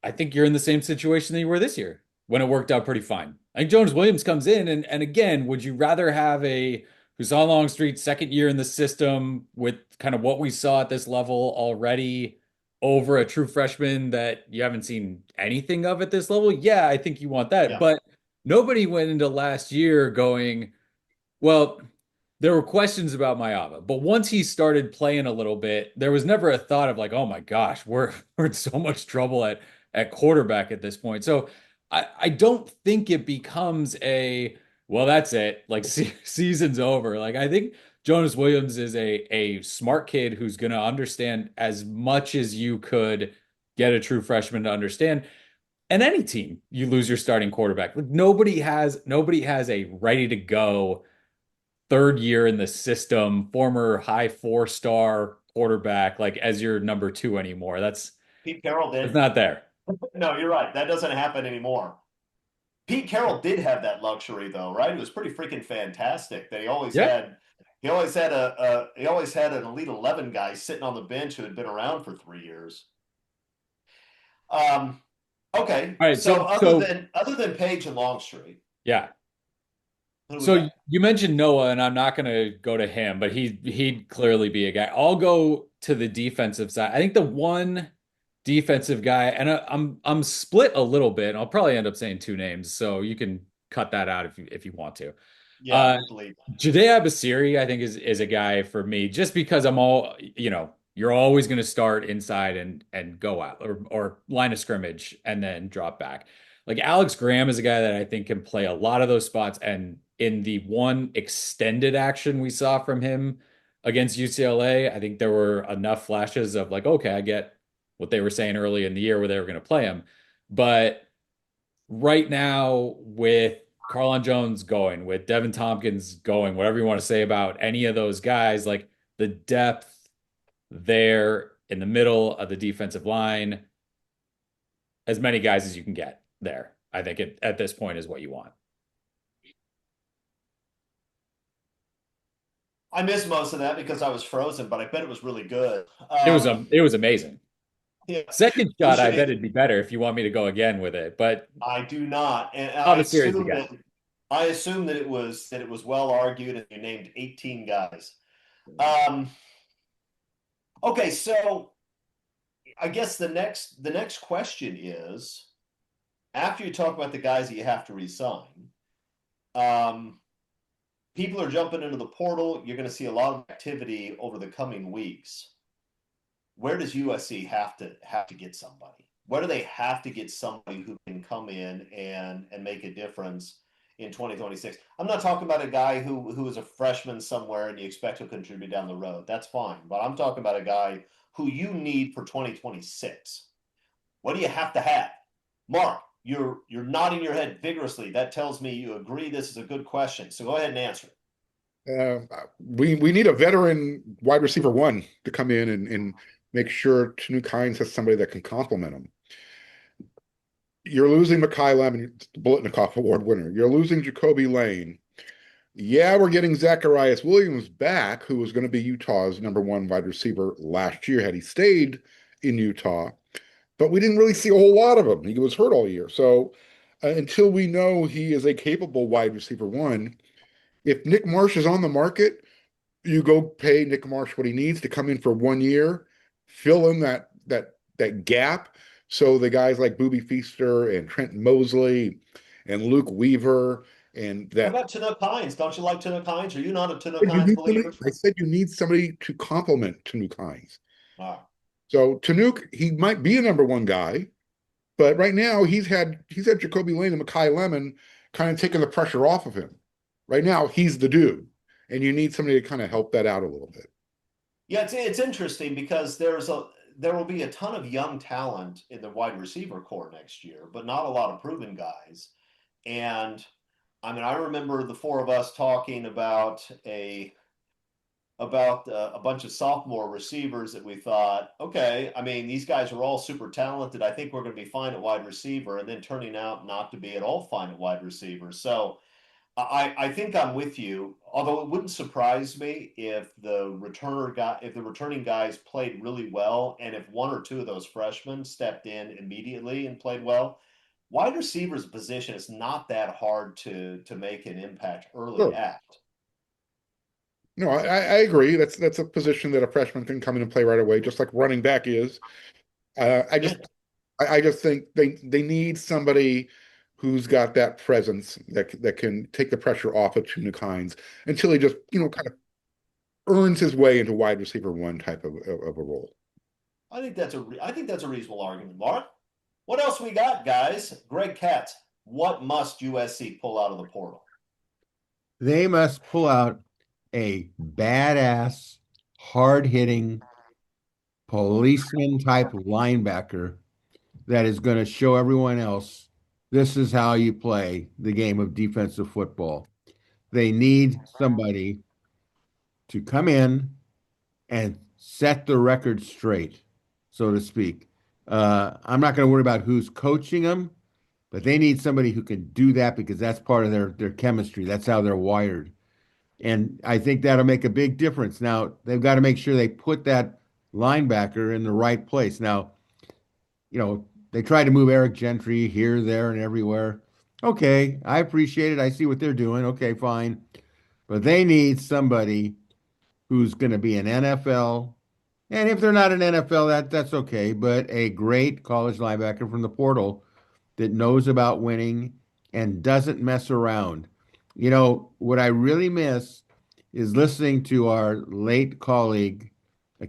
Speaker 3: I think you're in the same situation that you were this year when it worked out pretty fine. I think Jonas Williams comes in and again, would you rather have a Husan Longstreet second year in the system with kind of what we saw at this level already over a true freshman that you haven't seen anything of at this level? Yeah, I think you want that.
Speaker 1: Yeah.
Speaker 3: But nobody went into last year going, well, there were questions about Maava, but once he started playing a little bit, there was never a thought of like, oh my gosh, we're in so much trouble at quarterback at this point. So I don't think it becomes a well, that's it. Like season's over. Like I think Jonas Williams is a smart kid who's going to understand as much as you could get a true freshman to understand. And any team, you lose your starting quarterback. Like nobody has a ready to go third year in the system, former high four-star quarterback, like as your number two anymore.
Speaker 1: Pete Carroll
Speaker 3: That's
Speaker 1: did.
Speaker 3: not there.
Speaker 1: No, you're right. That doesn't happen anymore. Pete Carroll did have that luxury though, right? It was pretty freaking fantastic that he always
Speaker 3: Yeah.
Speaker 1: had he always had an Elite 11 guy sitting on the bench who had been around for 3 years. Okay.
Speaker 3: All right.
Speaker 1: So
Speaker 3: So
Speaker 1: other than Page and Longstreet,
Speaker 3: yeah.
Speaker 1: who do we
Speaker 3: So
Speaker 1: got?
Speaker 3: you mentioned Noah, and I'm not going to go to him, but he'd clearly be a guy. I'll go to the defensive side. I think the one defensive guy, and I'm split a little bit. I'll probably end up saying two names, so you can cut that out if you want to.
Speaker 1: Yeah, bleed.
Speaker 3: Jade Abasiri, I think, is a guy for me, just because you're always going to start inside and go out or line of scrimmage and then drop back. Like Alex Graham is a guy that I think can play a lot of those spots. And in the one extended action we saw from him against UCLA, I think there were enough flashes of like, okay, I get what they were saying early in the year where they were going to play him. But right now, with Carlon Jones going, with Devin Tompkins going, whatever you want to say about any of those guys, like the depth there in the middle of the defensive line, as many guys as you can get there, I think at this point is what you want.
Speaker 1: I missed most of that because I was frozen, but I bet it was really good.
Speaker 3: It was amazing.
Speaker 1: Yeah.
Speaker 3: Second shot, I bet it'd be better if you want me to go again with it, but
Speaker 1: I do not, and I assume that it was well argued, and you named 18 guys. Okay, so I guess the next question is, after you talk about the guys that you have to resign, people are jumping into the portal. You're going to see a lot of activity over the coming weeks. Where does USC have to get somebody? Where do they have to get somebody who can come in and make a difference in 2026. I'm not talking about a guy who is a freshman somewhere and you expect to contribute down the road. That's fine. But I'm talking about a guy who you need for 2026. What do you have to have? Mark, you're nodding your head vigorously. That tells me you agree this is a good question. So go ahead and answer it.
Speaker 4: We need a veteran wide receiver one to come in and make sure Tanuk Hines has somebody that can complement him. You're losing Mekhi Lemon, the Biletnikoff Award winner. You're losing Jacoby Lane. Yeah, we're getting Zacharias Williams back, who was going to be Utah's #1 wide receiver last year had he stayed in Utah. But we didn't really see a whole lot of him. He was hurt all year. So until we know he is a capable wide receiver one, if Nick Marsh is on the market, you go pay Nick Marsh what he needs to come in for 1 year, fill in that gap. So the guys like Booby Feaster and Trent Mosley and Luke Weaver and
Speaker 1: How
Speaker 4: that.
Speaker 1: about Tanuk Hines? Don't you like Tanuk Hines? Are you not a Tanuk Hines believer?
Speaker 4: I said you need somebody to complement Tanuk Hines.
Speaker 1: Wow.
Speaker 4: So Tanuk, he might be a #1 guy, but right now he's had Jacoby Lane and Mekhi Lemon kind of taking the pressure off of him. Right now he's the dude, and you need somebody to kind of help that out a little bit.
Speaker 1: Yeah, it's interesting because there will be a ton of young talent in the wide receiver core next year, but not a lot of proven guys. And I mean, I remember the four of us talking about a bunch of sophomore receivers that we thought, okay, I mean, these guys are all super talented. I think we're going to be fine at wide receiver, and then turning out not to be at all fine at wide receiver. So I think I'm with you. Although it wouldn't surprise me if the returning guys played really well, and if one or two of those freshmen stepped in immediately and played well. Wide receiver's position is not that hard to make an impact early
Speaker 4: Sure.
Speaker 1: at.
Speaker 4: No, I agree. That's a position that a freshman can come in and play right away, just like running back is. I just think they need somebody who's got that presence that can take the pressure off of Tanuk Hines until he just kind of earns his way into wide receiver one type of a role.
Speaker 1: I think that's a reasonable argument, Mark. What else we got, guys? Greg Katz, what must USC pull out of the portal?
Speaker 2: They must pull out a badass, hard-hitting policeman type linebacker that is going to show everyone else this is how you play the game of defensive football. They need somebody to come in and set the record straight, so to speak. I'm not going to worry about who's coaching them, but they need somebody who can do that because that's part of their chemistry. That's how they're wired. And I think that'll make a big difference. Now, they've got to make sure they put that linebacker in the right place. Now, they tried to move Eric Gentry here, there, and everywhere. Okay, I appreciate it. I see what they're doing. Okay, fine. But they need somebody who's going to be an NFL, and if they're not an NFL, that's okay, but a great college linebacker from the portal that knows about winning and doesn't mess around. What I really miss is listening to our late colleague,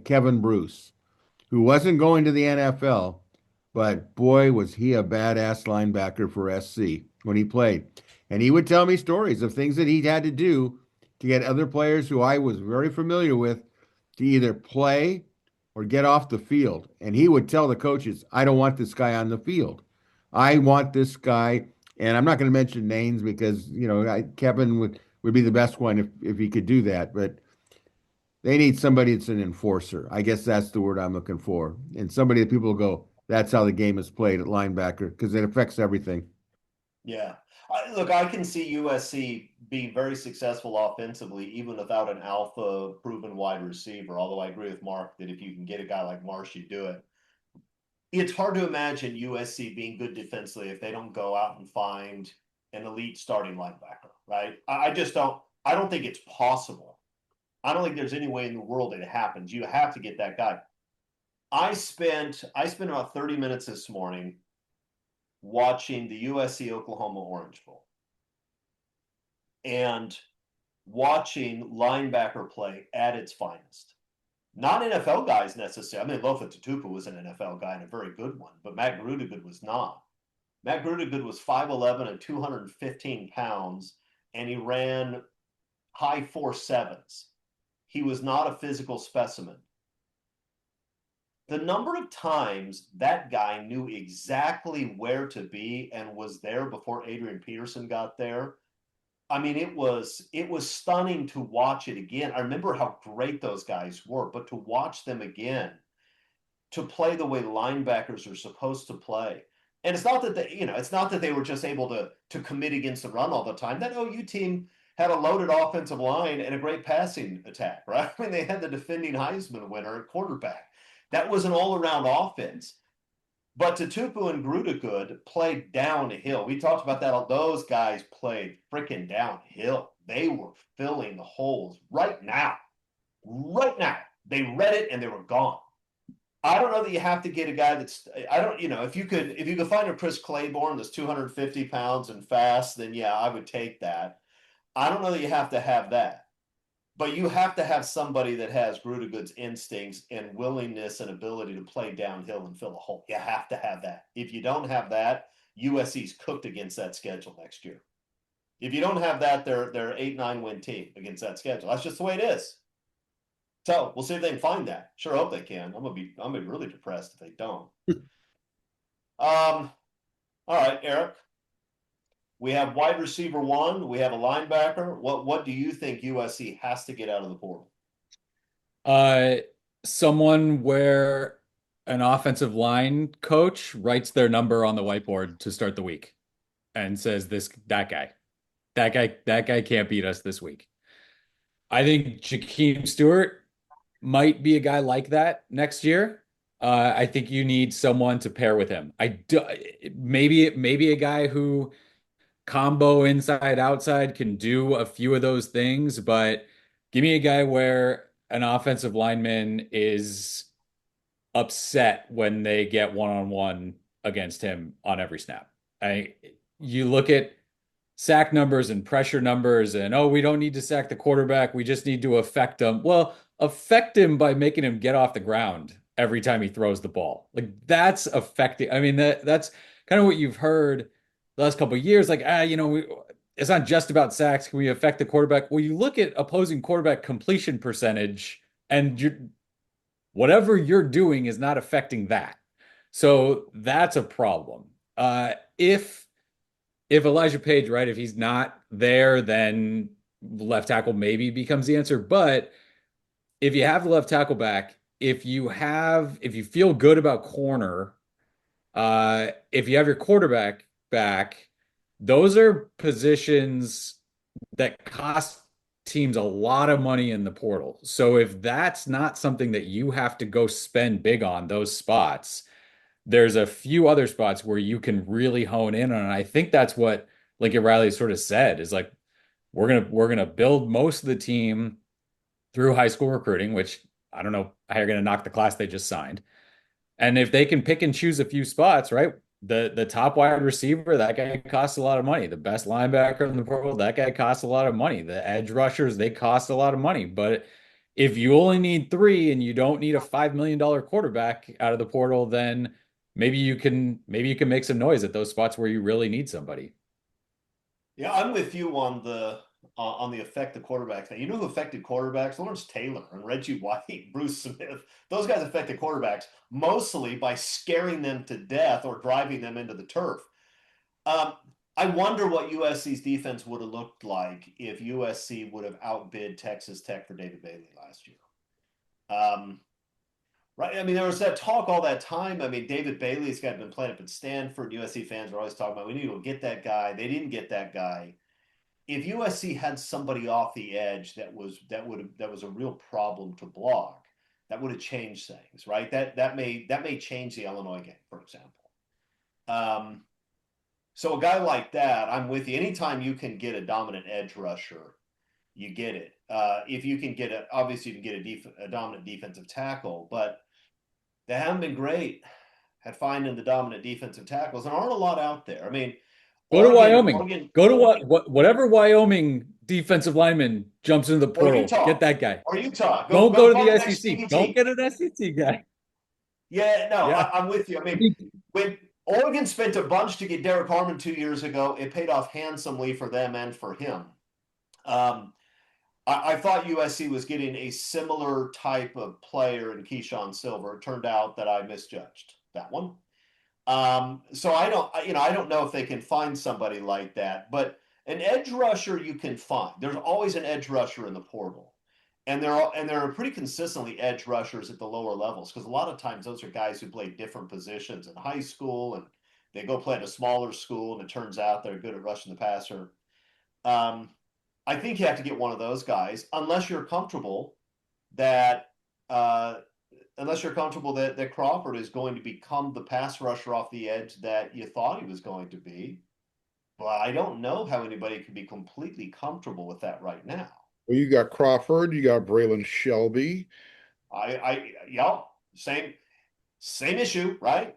Speaker 2: Kevin Bruce, who wasn't going to the NFL, but boy, was he a badass linebacker for SC when he played. And he would tell me stories of things that he'd had to do to get other players who I was very familiar with to either play or get off the field. And he would tell the coaches, I don't want this guy on the field. I want this guy. And I'm not going to mention names because, Kevin would be the best one if he could do that. But they need somebody that's an enforcer. I guess that's the word I'm looking for. And somebody that people go, that's how the game is played at linebacker because it affects everything.
Speaker 1: Yeah. Look, I can see USC being very successful offensively, even without an alpha proven wide receiver. Although I agree with Mark that if you can get a guy like Marsh, you do it. It's hard to imagine USC being good defensively if they don't go out and find an elite starting linebacker, right? I don't think it's possible. I don't think there's any way in the world that it happens. You have to get that guy. I spent about 30 minutes this morning watching the USC Oklahoma Orange Bowl and watching linebacker play at its finest. Not NFL guys necessarily. I mean, Lofa Tatupu was an NFL guy and a very good one, but Matt Grudegood was not. Matt Grudegood was 5'11" and 215 pounds, and he ran high 4.7s. He was not a physical specimen. The number of times that guy knew exactly where to be and was there before Adrian Peterson got there, I mean, it was stunning to watch it again. I remember how great those guys were, but to watch them again, to play the way linebackers are supposed to play. And it's not that it's not that they were just able to commit against the run all the time. That OU team had a loaded offensive line and a great passing attack, right? I mean, they had the defending Heisman winner at quarterback. That was an all-around offense. But Tutupu and Grudegood played downhill. We talked about that. Those guys played freaking downhill. They were filling the holes right now. Right now. They read it and they were gone. I don't know that you have to get a guy that's, I don't, if you could find a Chris Claiborne that's 250 pounds and fast, then yeah, I would take that. I don't know that you have to have that, but you have to have somebody that has Grudegood's instincts and willingness and ability to play downhill and fill a hole. You have to have that. If you don't have that, USC's cooked against that schedule next year. If you don't have that, they're 8-9 win team against that schedule. That's just the way it is. So we'll see if they can find that. Sure hope they can. I'm gonna be really depressed if they don't. All right, Eric. We have wide receiver 1. We have a linebacker. What do you think USC has to get out of the portal?
Speaker 3: Someone where an offensive line coach writes their number on the whiteboard to start the week and says that guy can't beat us this week. I think Jakeem Stewart might be a guy like that next year. I think you need someone to pair with him. Maybe a guy who combo inside outside can do a few of those things, but give me a guy where an offensive lineman is upset when they get one-on-one against him on every snap. You look at sack numbers and pressure numbers and, we don't need to sack the quarterback. We just need to affect him. Well, affect him by making him get off the ground every time he throws the ball. Like, that's affecting. I mean, that's kind of what you've heard the last couple of years. Like, it's not just about sacks. Can we affect the quarterback? Well, you look at opposing quarterback completion percentage and whatever you're doing is not affecting that. So that's a problem. If Elijah Page, right, if he's not there, then left tackle maybe becomes the answer. But if you have the left tackle back, if you feel good about corner, if you have your quarterback back, those are positions that cost teams a lot of money in the portal. So if that's not something that you have to go spend big on those spots, there's a few other spots where you can really hone in on. And I think that's what Lincoln Riley sort of said is like, we're gonna build most of the team through high school recruiting, which I don't know how you're gonna knock the class they just signed. And if they can pick and choose a few spots, right? The top wide receiver, that guy costs a lot of money. The best linebacker in the portal, that guy costs a lot of money. The edge rushers, they cost a lot of money. But if you only need 3 and you don't need a $5 million quarterback out of the portal, then maybe you can make some noise at those spots where you really need somebody.
Speaker 1: Yeah, I'm with you on the effect of quarterbacks. Now, you know who affected quarterbacks? Lawrence Taylor and Reggie White, Bruce Smith. Those guys affected quarterbacks mostly by scaring them to death or driving them into the turf. I wonder what USC's defense would have looked like if USC would have outbid Texas Tech for David Bailey last year. Right. I mean, there was that talk all that time. I mean, David Bailey's got been playing up at Stanford. USC fans were always talking about, we need to go get that guy. They didn't get that guy. If USC had somebody off the edge that was a real problem to block, that would have changed things, right? That may change the Illinois game, for example. So a guy like that, I'm with you. Anytime you can get a dominant edge rusher, you get it. If you can get obviously you can get a dominant defensive tackle, but they haven't been great at finding the dominant defensive tackles, and aren't a lot out there. I mean,
Speaker 3: go to Wyoming. Go to whatever Wyoming defensive lineman jumps into the portal. Get that guy.
Speaker 1: Or Utah.
Speaker 3: Don't go to the SEC. Don't get an SEC guy.
Speaker 1: Yeah, no, yeah. I'm with you. I mean, Oregon spent a bunch to get Derek Harmon 2 years ago. It paid off handsomely for them and for him. I thought USC was getting a similar type of player in Keyshawn Silver. It turned out that I misjudged that one. So I don't know if they can find somebody like that, but an edge rusher you can find. There's always an edge rusher in the portal. And there are pretty consistently edge rushers at the lower levels, because a lot of times those are guys who played different positions in high school and they go play at a smaller school and it turns out they're good at rushing the passer. I think you have to get one of those guys unless you're comfortable that that Crawford is going to become the pass rusher off the edge that you thought he was going to be. But I don't know how anybody can be completely comfortable with that right now.
Speaker 4: Well, you got Crawford, you got Braylon Shelby.
Speaker 1: Yeah, same issue, right?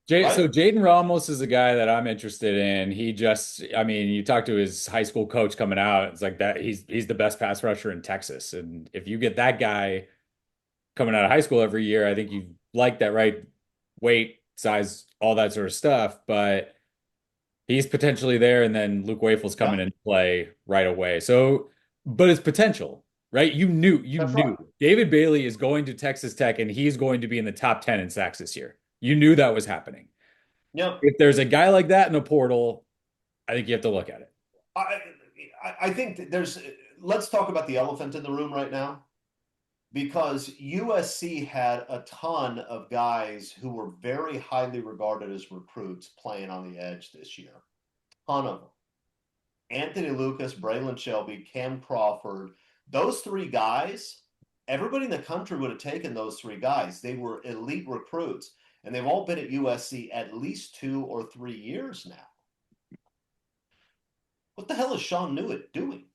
Speaker 3: So Jaden Ramos is a guy that I'm interested in. You talk to his high school coach coming out, it's like that he's the best pass rusher in Texas. And if you get that guy coming out of high school every year, I think you like that, right? Weight, size, all that sort of stuff. But he's potentially there, and then Luke Wafel's coming into play right away. So, but it's potential, right? You knew David Bailey is going to Texas Tech, and he's going to be in the top 10 in sacks this year. You knew that was happening.
Speaker 1: Yep.
Speaker 3: If there's a guy like that in the portal, I think you have to look at it.
Speaker 1: I think let's talk about the elephant in the room right now, because USC had a ton of guys who were very highly regarded as recruits playing on the edge this year. Ton of them. Anthony Lucas, Braylon Shelby, Cam Crawford, those three guys, everybody in the country would have taken those three guys. They were elite recruits, and they've all been at USC at least 2 or 3 years now. What the hell is Sean Newitt doing?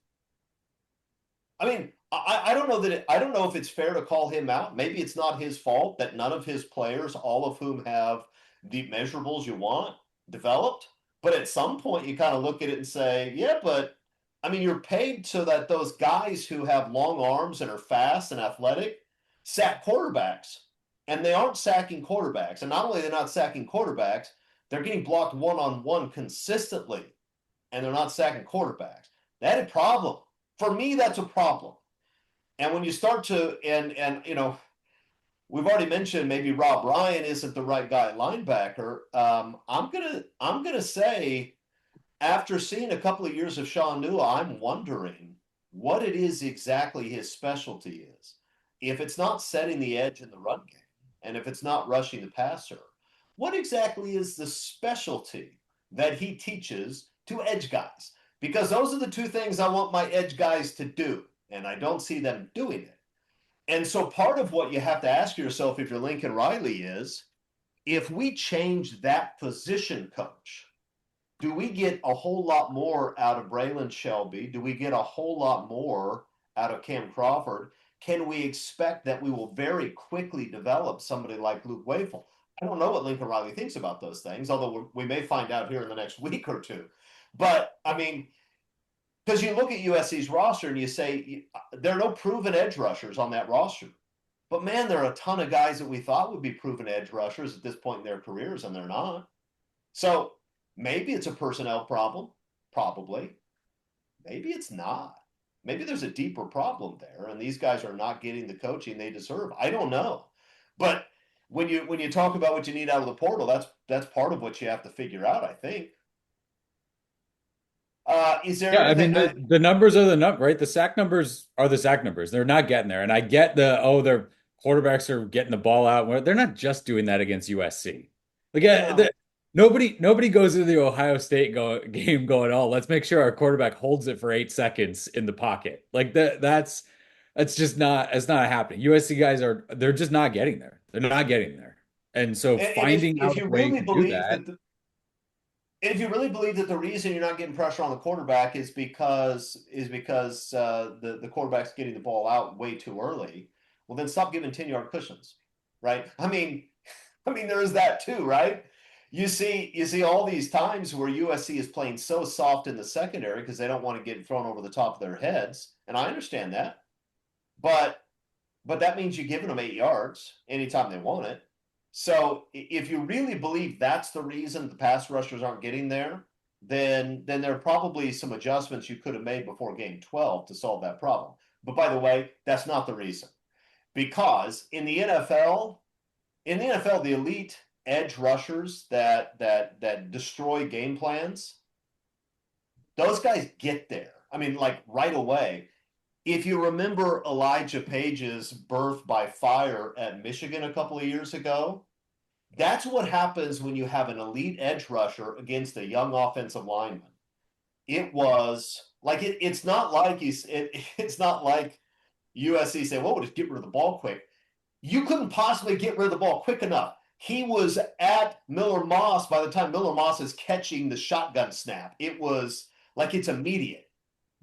Speaker 1: I mean, I don't know I don't know if it's fair to call him out. Maybe it's not his fault that none of his players, all of whom have the measurables you want, developed. But at some point, you kind of look at it and say, yeah, but I mean, you're paid so that those guys who have long arms and are fast and athletic sack quarterbacks. And they aren't sacking quarterbacks. And not only are they not sacking quarterbacks, they're getting blocked one-on-one consistently. And they're not sacking quarterbacks. That's a problem. For me, that's a problem. And when you start to, and we've already mentioned maybe Rob Ryan isn't the right guy at linebacker. I'm gonna say, after seeing a couple of years of Sean Newell, I'm wondering what it is exactly his specialty is. If it's not setting the edge in the run game, and if it's not rushing the passer, what exactly is the specialty that he teaches to edge guys? Because those are the two things I want my edge guys to do, and I don't see them doing it. And so part of what you have to ask yourself if you're Lincoln Riley is, if we change that position coach, do we get a whole lot more out of Braylon Shelby? Do we get a whole lot more out of Cam Crawford? Can we expect that we will very quickly develop somebody like Luke Wafel? I don't know what Lincoln Riley thinks about those things, although we may find out here in the next week or two. But, I mean, because you look at USC's roster and you say, there are no proven edge rushers on that roster. But, man, there are a ton of guys that we thought would be proven edge rushers at this point in their careers, and they're not. So maybe it's a personnel problem, probably. Maybe it's not. Maybe there's a deeper problem there, and these guys are not getting the coaching they deserve. I don't know. But when you talk about what you need out of the portal, that's part of what you have to figure out, I think. Is there anything?
Speaker 3: The numbers are the number, right? The sack numbers are the sack numbers. They're not getting there. And I get their quarterbacks are getting the ball out. They're not just doing that against USC. Nobody goes into the Ohio State game going, oh, let's make sure our quarterback holds it for 8 seconds in the pocket. Like that's just not happening. USC guys they're just not getting there. They're not getting there. And so finding out a way to do that.
Speaker 1: If you really believe that the reason you're not getting pressure on the quarterback is because the quarterback's getting the ball out way too early, well, then stop giving 10-yard cushions, right? I mean, there is that too, right? You see all these times where USC is playing so soft in the secondary because they don't want to get thrown over the top of their heads, and I understand that, but that means you're giving them 8 yards anytime they want it. So if you really believe that's the reason the pass rushers aren't getting there, then there are probably some adjustments you could have made before game 12 to solve that problem. But by the way, that's not the reason. Because in the NFL, the elite edge rushers that destroy game plans, those guys get there. I mean, like right away. If you remember Elijah Page's birth by fire at Michigan a couple of years ago, that's what happens when you have an elite edge rusher against a young offensive lineman. It was like it's not like it's not like USC say, "Well, we'll just get rid of the ball quick." You couldn't possibly get rid of the ball quick enough. He was at Miller Moss by the time Miller Moss is catching the shotgun snap. It was like it's immediate.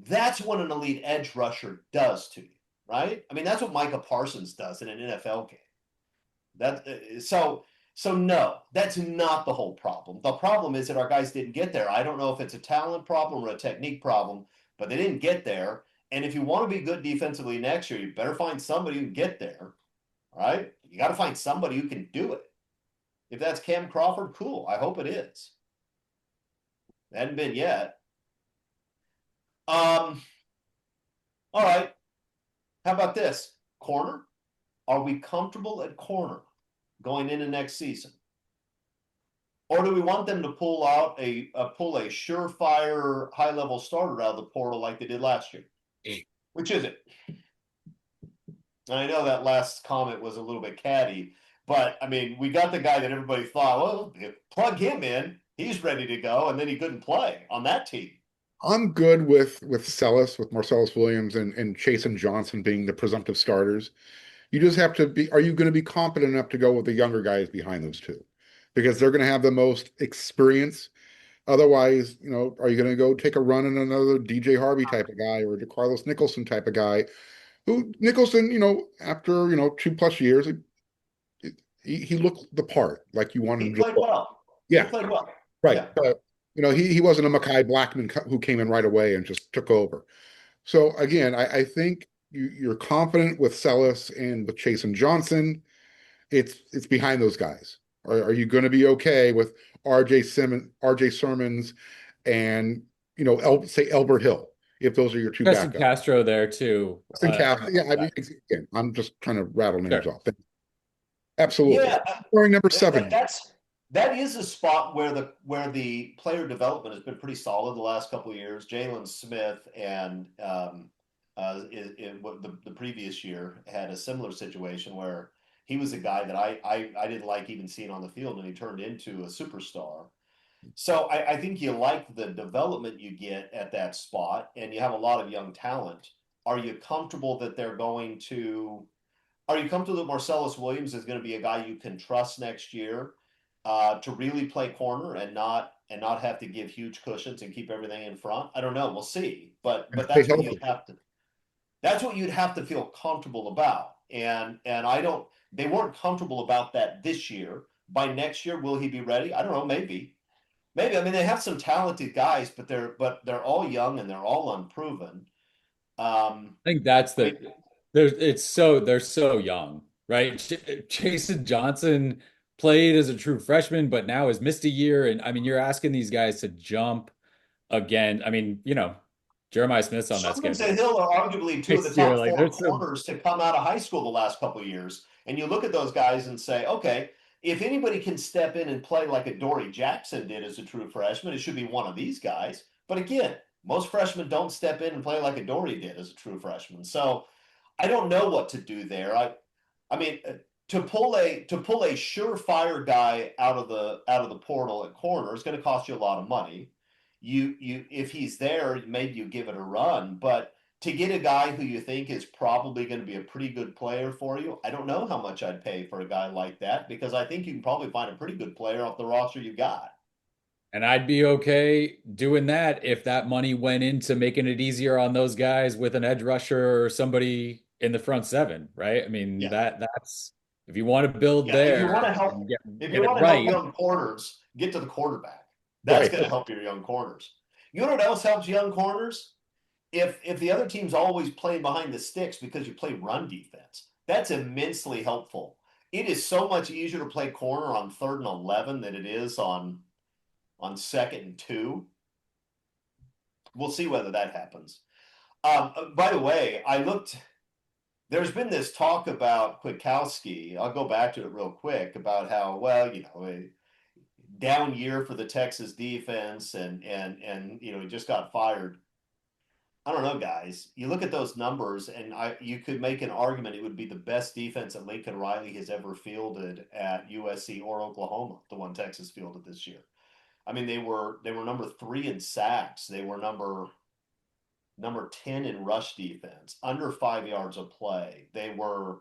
Speaker 1: That's what an elite edge rusher does to you, right? I mean, that's what Micah Parsons does in an NFL game. So no, that's not the whole problem. The problem is that our guys didn't get there. I don't know if it's a talent problem or a technique problem, but they didn't get there. And if you want to be good defensively next year, you better find somebody who can get there. All right? You got to find somebody who can do it. If that's Cam Crawford, cool. I hope it is. It hadn't been yet. All right. How about this? Corner? Are we comfortable at corner going into next season? Or do we want them to pull a surefire high-level starter out of the portal like they did last year? Which is it? And I know that last comment was a little bit catty, but I mean, we got the guy that everybody thought, well, plug him in. He's ready to go, and then he couldn't play on that team.
Speaker 4: I'm good with Marcellus Williams and Chasen Johnson being the presumptive starters. You just have to be, are you going to be competent enough to go with the younger guys behind those two? Because they're going to have the most experience. Otherwise, are you going to go take a run in another DJ Harvey type of guy or a Carlos Nicholson type of guy? Who Nicholson, after 2+ years, he looked the part like you wanted
Speaker 1: He
Speaker 4: him to.
Speaker 1: played well.
Speaker 4: Yeah,
Speaker 1: he played well.
Speaker 4: right.
Speaker 1: Yeah.
Speaker 4: But he wasn't a Mekhi Blackman who came in right away and just took over. So again, I think you're confident with Sellis and with Chasen Johnson. It's behind those guys. Are you going to be okay with RJ Sermons, and say Elbert Hill if those are your two
Speaker 3: Preston
Speaker 4: backups?
Speaker 3: Castro there too.
Speaker 4: Yeah, I mean, again, I'm just trying to rattle names off. Absolutely.
Speaker 1: Yeah,
Speaker 4: Scoring number 7.
Speaker 1: that is a spot where the player development has been pretty solid the last couple of years. Jalen Smith and the previous year had a similar situation where he was a guy that I didn't like even seeing on the field, and he turned into a superstar. So I think you like the development you get at that spot, and you have a lot of young talent. Are you comfortable that Marcellus Williams is going to be a guy you can trust next year to really play corner and not have to give huge cushions and keep everything in front? I don't know. We'll see. But that's what you'd have to feel comfortable about. And they weren't comfortable about that this year. By next year, will he be ready? I don't know. Maybe. I mean, they have some talented guys, but they're all young and they're all unproven.
Speaker 3: I think that's they're so young, right? Chasen Johnson played as a true freshman, but now has missed a year. And I mean, you're asking these guys to jump again. I mean, Jeremiah Smith's on that schedule.
Speaker 1: Sermons and Hill are arguably two of the top four corners to come out of high school the last couple of years. And you look at those guys and say, okay, if anybody can step in and play like a Dory Jackson did as a true freshman, it should be one of these guys. But again, most freshmen don't step in and play like a Dory did as a true freshman. So I don't know what to do there. I mean, to pull a surefire guy out of the portal at corner is going to cost you a lot of money. If he's there, maybe you give it a run, but to get a guy who you think is probably going to be a pretty good player for you, I don't know how much I'd pay for a guy like that, because I think you can probably find a pretty good player off the roster you got.
Speaker 3: And I'd be okay doing that if that money went into making it easier on those guys with an edge rusher or somebody in the front 7, right? I mean, that's if you want to build there.
Speaker 1: If you want to help, help young corners get to the quarterback, that's going to help your young corners. You know what else helps young corners? If the other team's always playing behind the sticks because you play run defense, that's immensely helpful. It is so much easier to play corner on 3rd and 11 than it is on 2nd and 2. We'll see whether that happens. By the way, there's been this talk about Kwiatkowski. I'll go back to it real quick about how, well, a down year for the Texas defense and he just got fired. I don't know, guys. You look at those numbers, and you could make an argument it would be the best defense that Lincoln Riley has ever fielded at USC or Oklahoma, the one Texas fielded this year. I mean, they were number 3 in sacks. They were number 10 in rush defense, under 5 yards of play. They were,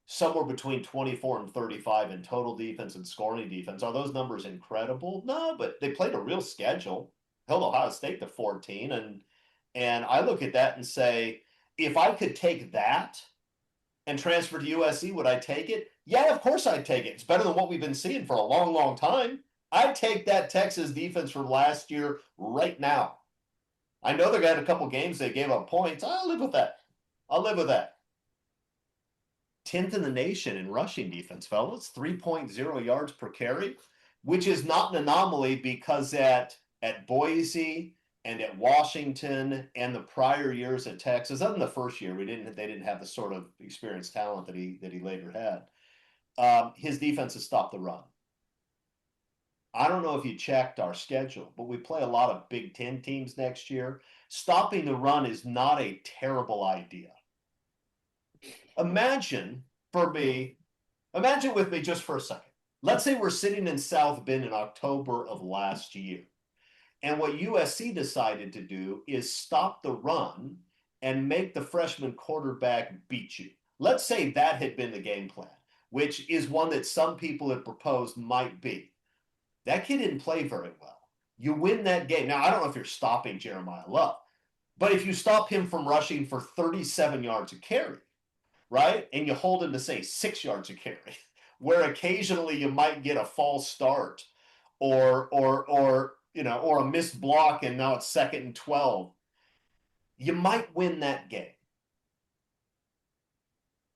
Speaker 1: somewhere between 24 and 35 in total defense and scoring defense. Are those numbers incredible? No, but they played a real schedule. Held Ohio State to 14, and I look at that and say, if I could take that and transfer to USC, would I take it? Yeah, of course I'd take it. It's better than what we've been seeing for a long, long time. I'd take that Texas defense from last year right now. I know they got a couple games they gave up points. I'll live with that. 10th in the nation in rushing defense, fellas. 3.0 yards per carry, which is not an anomaly because at Boise and at Washington and the prior years at Texas, other than the first year, they didn't have the sort of experienced talent that he later had. His defense has stopped the run. I don't know if you checked our schedule, but we play a lot of Big Ten teams next year. Stopping the run is not a terrible idea. Imagine with me just for a second. Let's say we're sitting in South Bend in October of last year. And what USC decided to do is stop the run and make the freshman quarterback beat you. Let's say that had been the game plan, which is one that some people have proposed might be. That kid didn't play very well. You win that game. Now, I don't know if you're stopping Jeremiah Love, but if you stop him from rushing for 37 yards a carry, right, and you hold him to, say, 6 yards a carry, where occasionally you might get a false start or a missed block, and now it's 2nd and 12, you might win that game.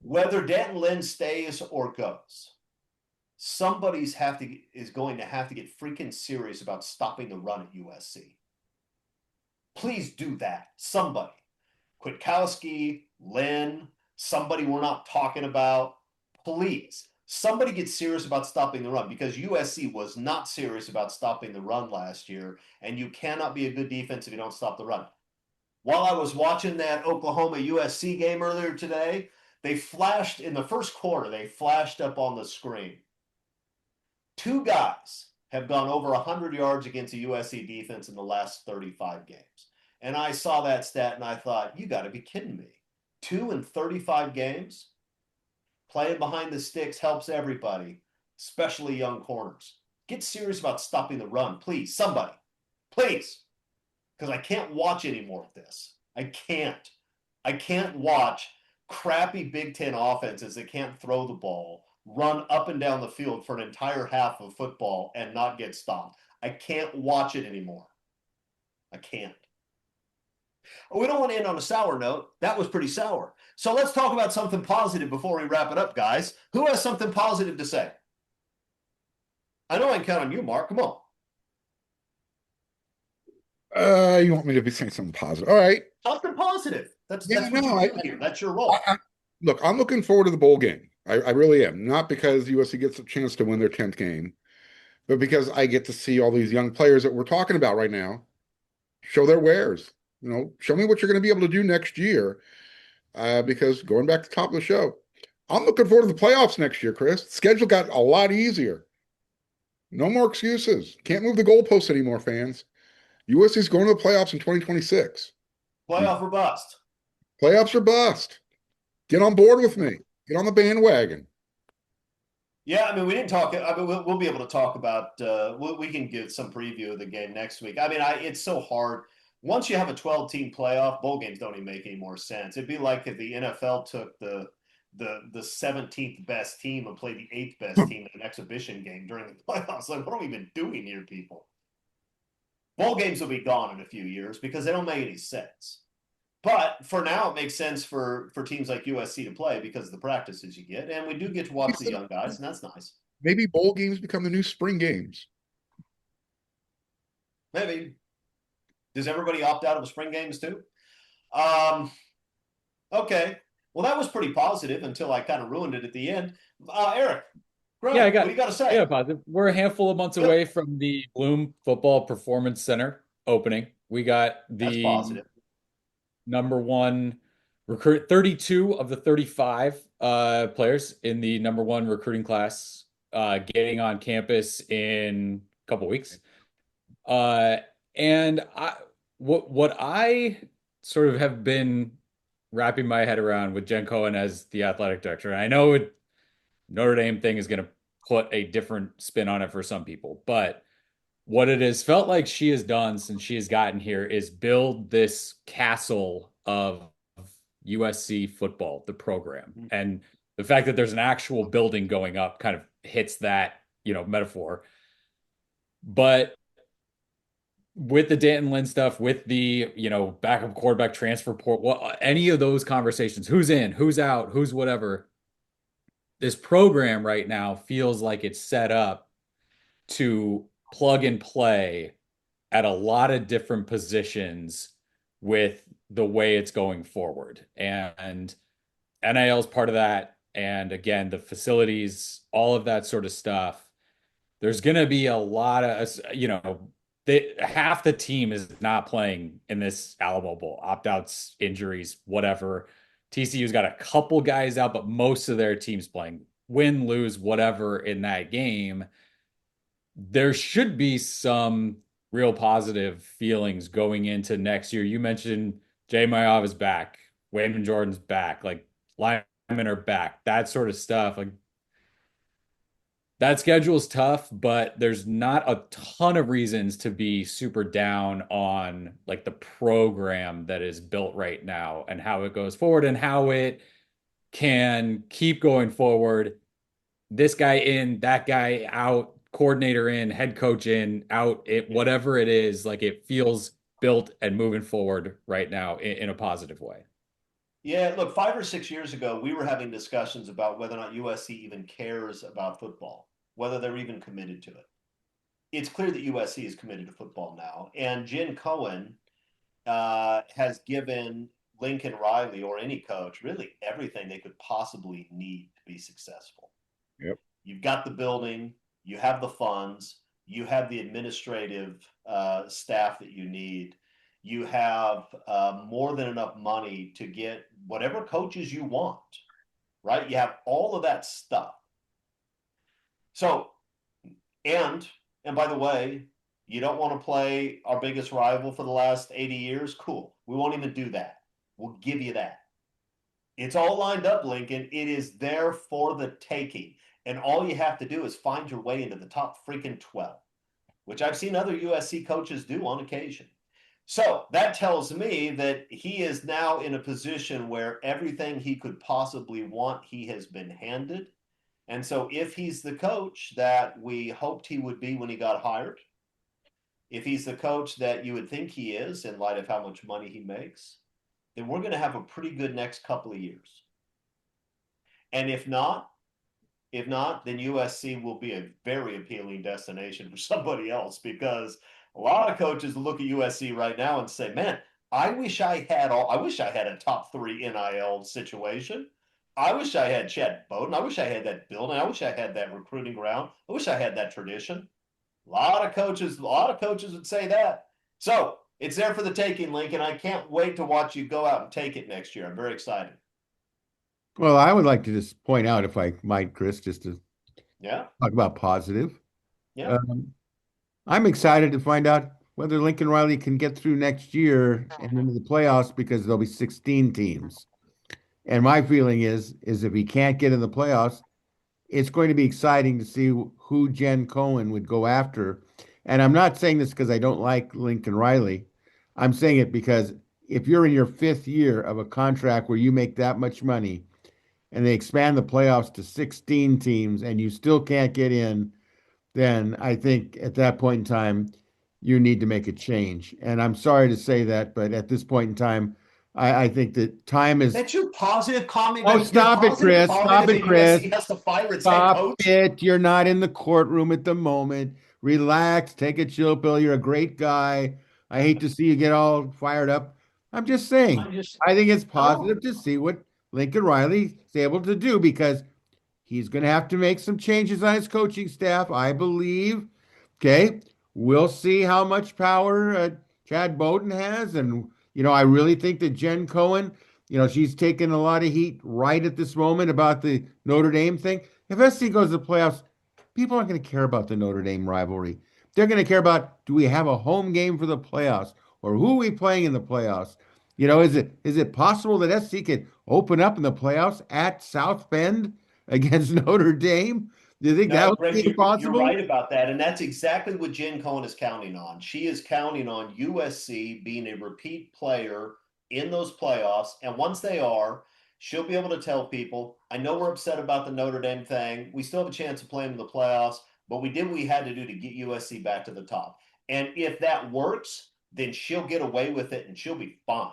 Speaker 1: Whether Danton Lynn stays or goes, somebody's going to have to get freaking serious about stopping the run at USC. Please do that. Somebody. Kwiatkowski, Lynn, somebody we're not talking about. Please. Somebody get serious about stopping the run, because USC was not serious about stopping the run last year, and you cannot be a good defense if you don't stop the run. While I was watching that Oklahoma USC game earlier today, they flashed in the first quarter, they flashed up on the screen. 2 guys have gone over 100 yards against the USC defense in the last 35 games. And I saw that stat and I thought, you got to be kidding me. 2 in 35 games? Playing behind the sticks helps everybody, especially young corners. Get serious about stopping the run, please. Somebody. Please. Because I can't watch any more of this. I can't watch crappy Big Ten offenses that can't throw the ball, run up and down the field for an entire half of football and not get stopped. I can't watch it anymore. I can't. We don't want to end on a sour note. That was pretty sour. So let's talk about something positive before we wrap it up, guys. Who has something positive to say? I know I can count on you, Mark. Come on.
Speaker 4: You want me to be saying something positive? All right.
Speaker 1: Something positive. That's what you do here. That's your role.
Speaker 4: Look, I'm looking forward to the bowl game. I really am. Not because USC gets a chance to win their 10th game, but because I get to see all these young players that we're talking about right now show their wares. Show me what you're going to be able to do next year. Because going back to the top of the show, I'm looking forward to the playoffs next year, Chris. The schedule got a lot easier. No more excuses. Can't move the goalposts anymore, fans. USC's going to the playoffs in 2026.
Speaker 1: Playoff or bust.
Speaker 4: Playoffs or bust. Get on board with me. Get on the bandwagon.
Speaker 1: Yeah, I mean, we didn't talk. I mean, we'll be able to talk about. We can give some preview of the game next week. I mean, it's so hard. Once you have a 12-team playoff, bowl games don't even make any more sense. It'd be like if the NFL took the 17th best team and played the 8th best team in an exhibition game during the playoffs. Like, what are we even doing here, people? Bowl games will be gone in a few years because they don't make any sense. But for now, it makes sense for teams like USC to play because of the practices you get, and we do get to watch the young guys, and that's nice.
Speaker 4: Maybe bowl games become the new spring games.
Speaker 1: Maybe. Does everybody opt out of the spring games too? Okay. Well, that was pretty positive until I kind of ruined it at the end. Eric,
Speaker 3: Yeah,
Speaker 1: what do you got to say?
Speaker 3: yeah, positive. We're a handful of months away from the Bloom Football Performance Center opening. We got
Speaker 1: That's
Speaker 3: the
Speaker 1: positive.
Speaker 3: number one recruit, 32 of the 35 players in the number one recruiting class getting on campus in a couple weeks. And what I sort of have been wrapping my head around with Jen Cohen as the athletic director, and I know Notre Dame thing is going to put a different spin on it for some people, but what it has felt like she has done since she has gotten here is build this castle of USC football, the program. And the fact that there's an actual building going up kind of hits that, metaphor. But with the Danton Lynn stuff, with the, backup quarterback transfer port, any of those conversations, who's in, who's out, who's whatever, this program right now feels like it's set up to plug and play at a lot of different positions with the way it's going forward. And NIL is part of that. And again, the facilities, all of that sort of stuff. There's going to be a lot of, half the team is not playing in this Alamo Bowl, opt-outs, injuries, whatever. TCU's got a couple guys out, but most of their team's playing. Win, lose, whatever in that game. There should be some real positive feelings going into next year. You mentioned Jay Mayav is back, Wayman Jordan's back, like linemen are back, that sort of stuff. Like that schedule is tough, but there's not a ton of reasons to be super down on like the program that is built right now and how it goes forward and how it can keep going forward. This guy in, that guy out, coordinator in, head coach in, out, whatever it is, like it feels built and moving forward right now in a positive way.
Speaker 1: Yeah, look, 5 or 6 years ago, we were having discussions about whether or not USC even cares about football, whether they're even committed to it. It's clear that USC is committed to football now. And Jen Cohen has given Lincoln Riley or any coach really everything they could possibly need to be successful.
Speaker 4: Yep.
Speaker 1: You've got the building, you have the funds, you have the administrative staff that you need. You have more than enough money to get whatever coaches you want, right? You have all of that stuff. So, and by the way, you don't want to play our biggest rival for the last 80 years? Cool. We won't even do that. We'll give you that. It's all lined up, Lincoln. It is there for the taking. And all you have to do is find your way into the top freaking 12, which I've seen other USC coaches do on occasion. So that tells me that he is now in a position where everything he could possibly want, he has been handed. And so if he's the coach that we hoped he would be when he got hired, if he's the coach that you would think he is in light of how much money he makes, then we're going to have a pretty good next couple of years. And if not, then USC will be a very appealing destination for somebody else, because a lot of coaches look at USC right now and say, man, I wish I had a top 3 NIL situation. I wish I had Chad Bowden. I wish I had that building. I wish I had that recruiting ground. I wish I had that tradition. A lot of coaches would say that. So it's there for the taking, Lincoln. I can't wait to watch you go out and take it next year. I'm very excited.
Speaker 2: Well, I would like to just point out, if I might, Chris, just to talk about positive.
Speaker 1: Yeah.
Speaker 2: I'm excited to find out whether Lincoln Riley can get through next year and into the playoffs, because there'll be 16 teams. And my feeling is if he can't get in the playoffs, it's going to be exciting to see who Jen Cohen would go after. And I'm not saying this because I don't like Lincoln Riley. I'm saying it because if you're in your 5th year of a contract where you make that much money and they expand the playoffs to 16 teams and you still can't get in, then I think at that point in time, you need to make a change. And I'm sorry to say that, but at this point in time, I think that time is.
Speaker 1: That's your positive comment.
Speaker 2: Oh,
Speaker 1: Your
Speaker 2: stop it,
Speaker 1: positive
Speaker 2: Chris.
Speaker 1: comment
Speaker 2: Stop
Speaker 1: is
Speaker 2: it,
Speaker 1: that
Speaker 2: Chris.
Speaker 1: USC has to fire its head
Speaker 2: Stop
Speaker 1: coach.
Speaker 2: it. You're not in the courtroom at the moment. Relax. Take a chill pill. You're a great guy. I hate to see you get all fired up. I'm just saying,
Speaker 1: I'm just
Speaker 2: I think it's
Speaker 1: no.
Speaker 2: positive to see what Lincoln Riley is able to do because he's going to have to make some changes on his coaching staff, I believe. Okay. We'll see how much power Chad Bowden has. And, I really think that Jen Cohen, she's taking a lot of heat right at this moment about the Notre Dame thing. If SC goes to the playoffs, people aren't going to care about the Notre Dame rivalry. They're going to care about, do we have a home game for the playoffs or who are we playing in the playoffs? Is it possible that SC could open up in the playoffs at South Bend against Notre Dame? Do you think that
Speaker 1: No,
Speaker 2: would
Speaker 1: Greg,
Speaker 2: be
Speaker 1: you're
Speaker 2: possible?
Speaker 1: right about that. And that's exactly what Jen Cohen is counting on. She is counting on USC being a repeat player in those playoffs. And once they are, she'll be able to tell people, I know we're upset about the Notre Dame thing. We still have a chance of playing in the playoffs, but we did what we had to do to get USC back to the top. And if that works, then she'll get away with it and she'll be fine.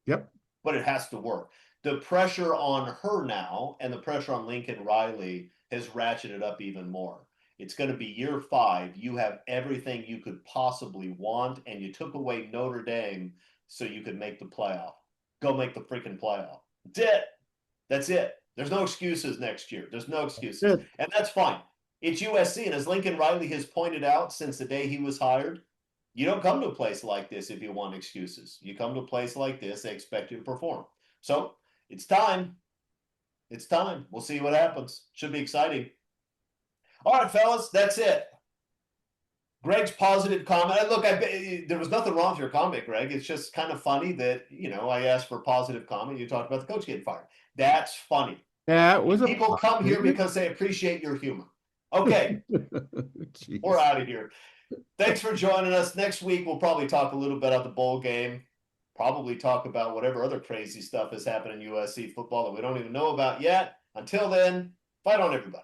Speaker 2: Yep.
Speaker 1: But it has to work. The pressure on her now and the pressure on Lincoln Riley has ratcheted up even more. It's going to be year 5. You have everything you could possibly want, and you took away Notre Dame so you could make the playoff. Go make the freaking playoff. That's it. That's it. There's no excuses next year. There's no excuses.
Speaker 2: Good.
Speaker 1: And that's fine. It's USC. And as Lincoln Riley has pointed out since the day he was hired, you don't come to a place like this if you want excuses. You come to a place like this, they expect you to perform. So it's time. It's time. We'll see what happens. Should be exciting. All right, fellas, that's it. Greg's positive comment. Look, there was nothing wrong with your comment, Greg. It's just kind of funny that, I asked for a positive comment. You talked about the coach getting fired. That's funny.
Speaker 2: Yeah, it was a
Speaker 1: People come here because they appreciate your humor. Okay, we're out of here. Thanks for joining us. Next week, we'll probably talk a little bit about the bowl game. Probably talk about whatever other crazy stuff has happened in USC football that we don't even know about yet. Until then, fight on, everybody.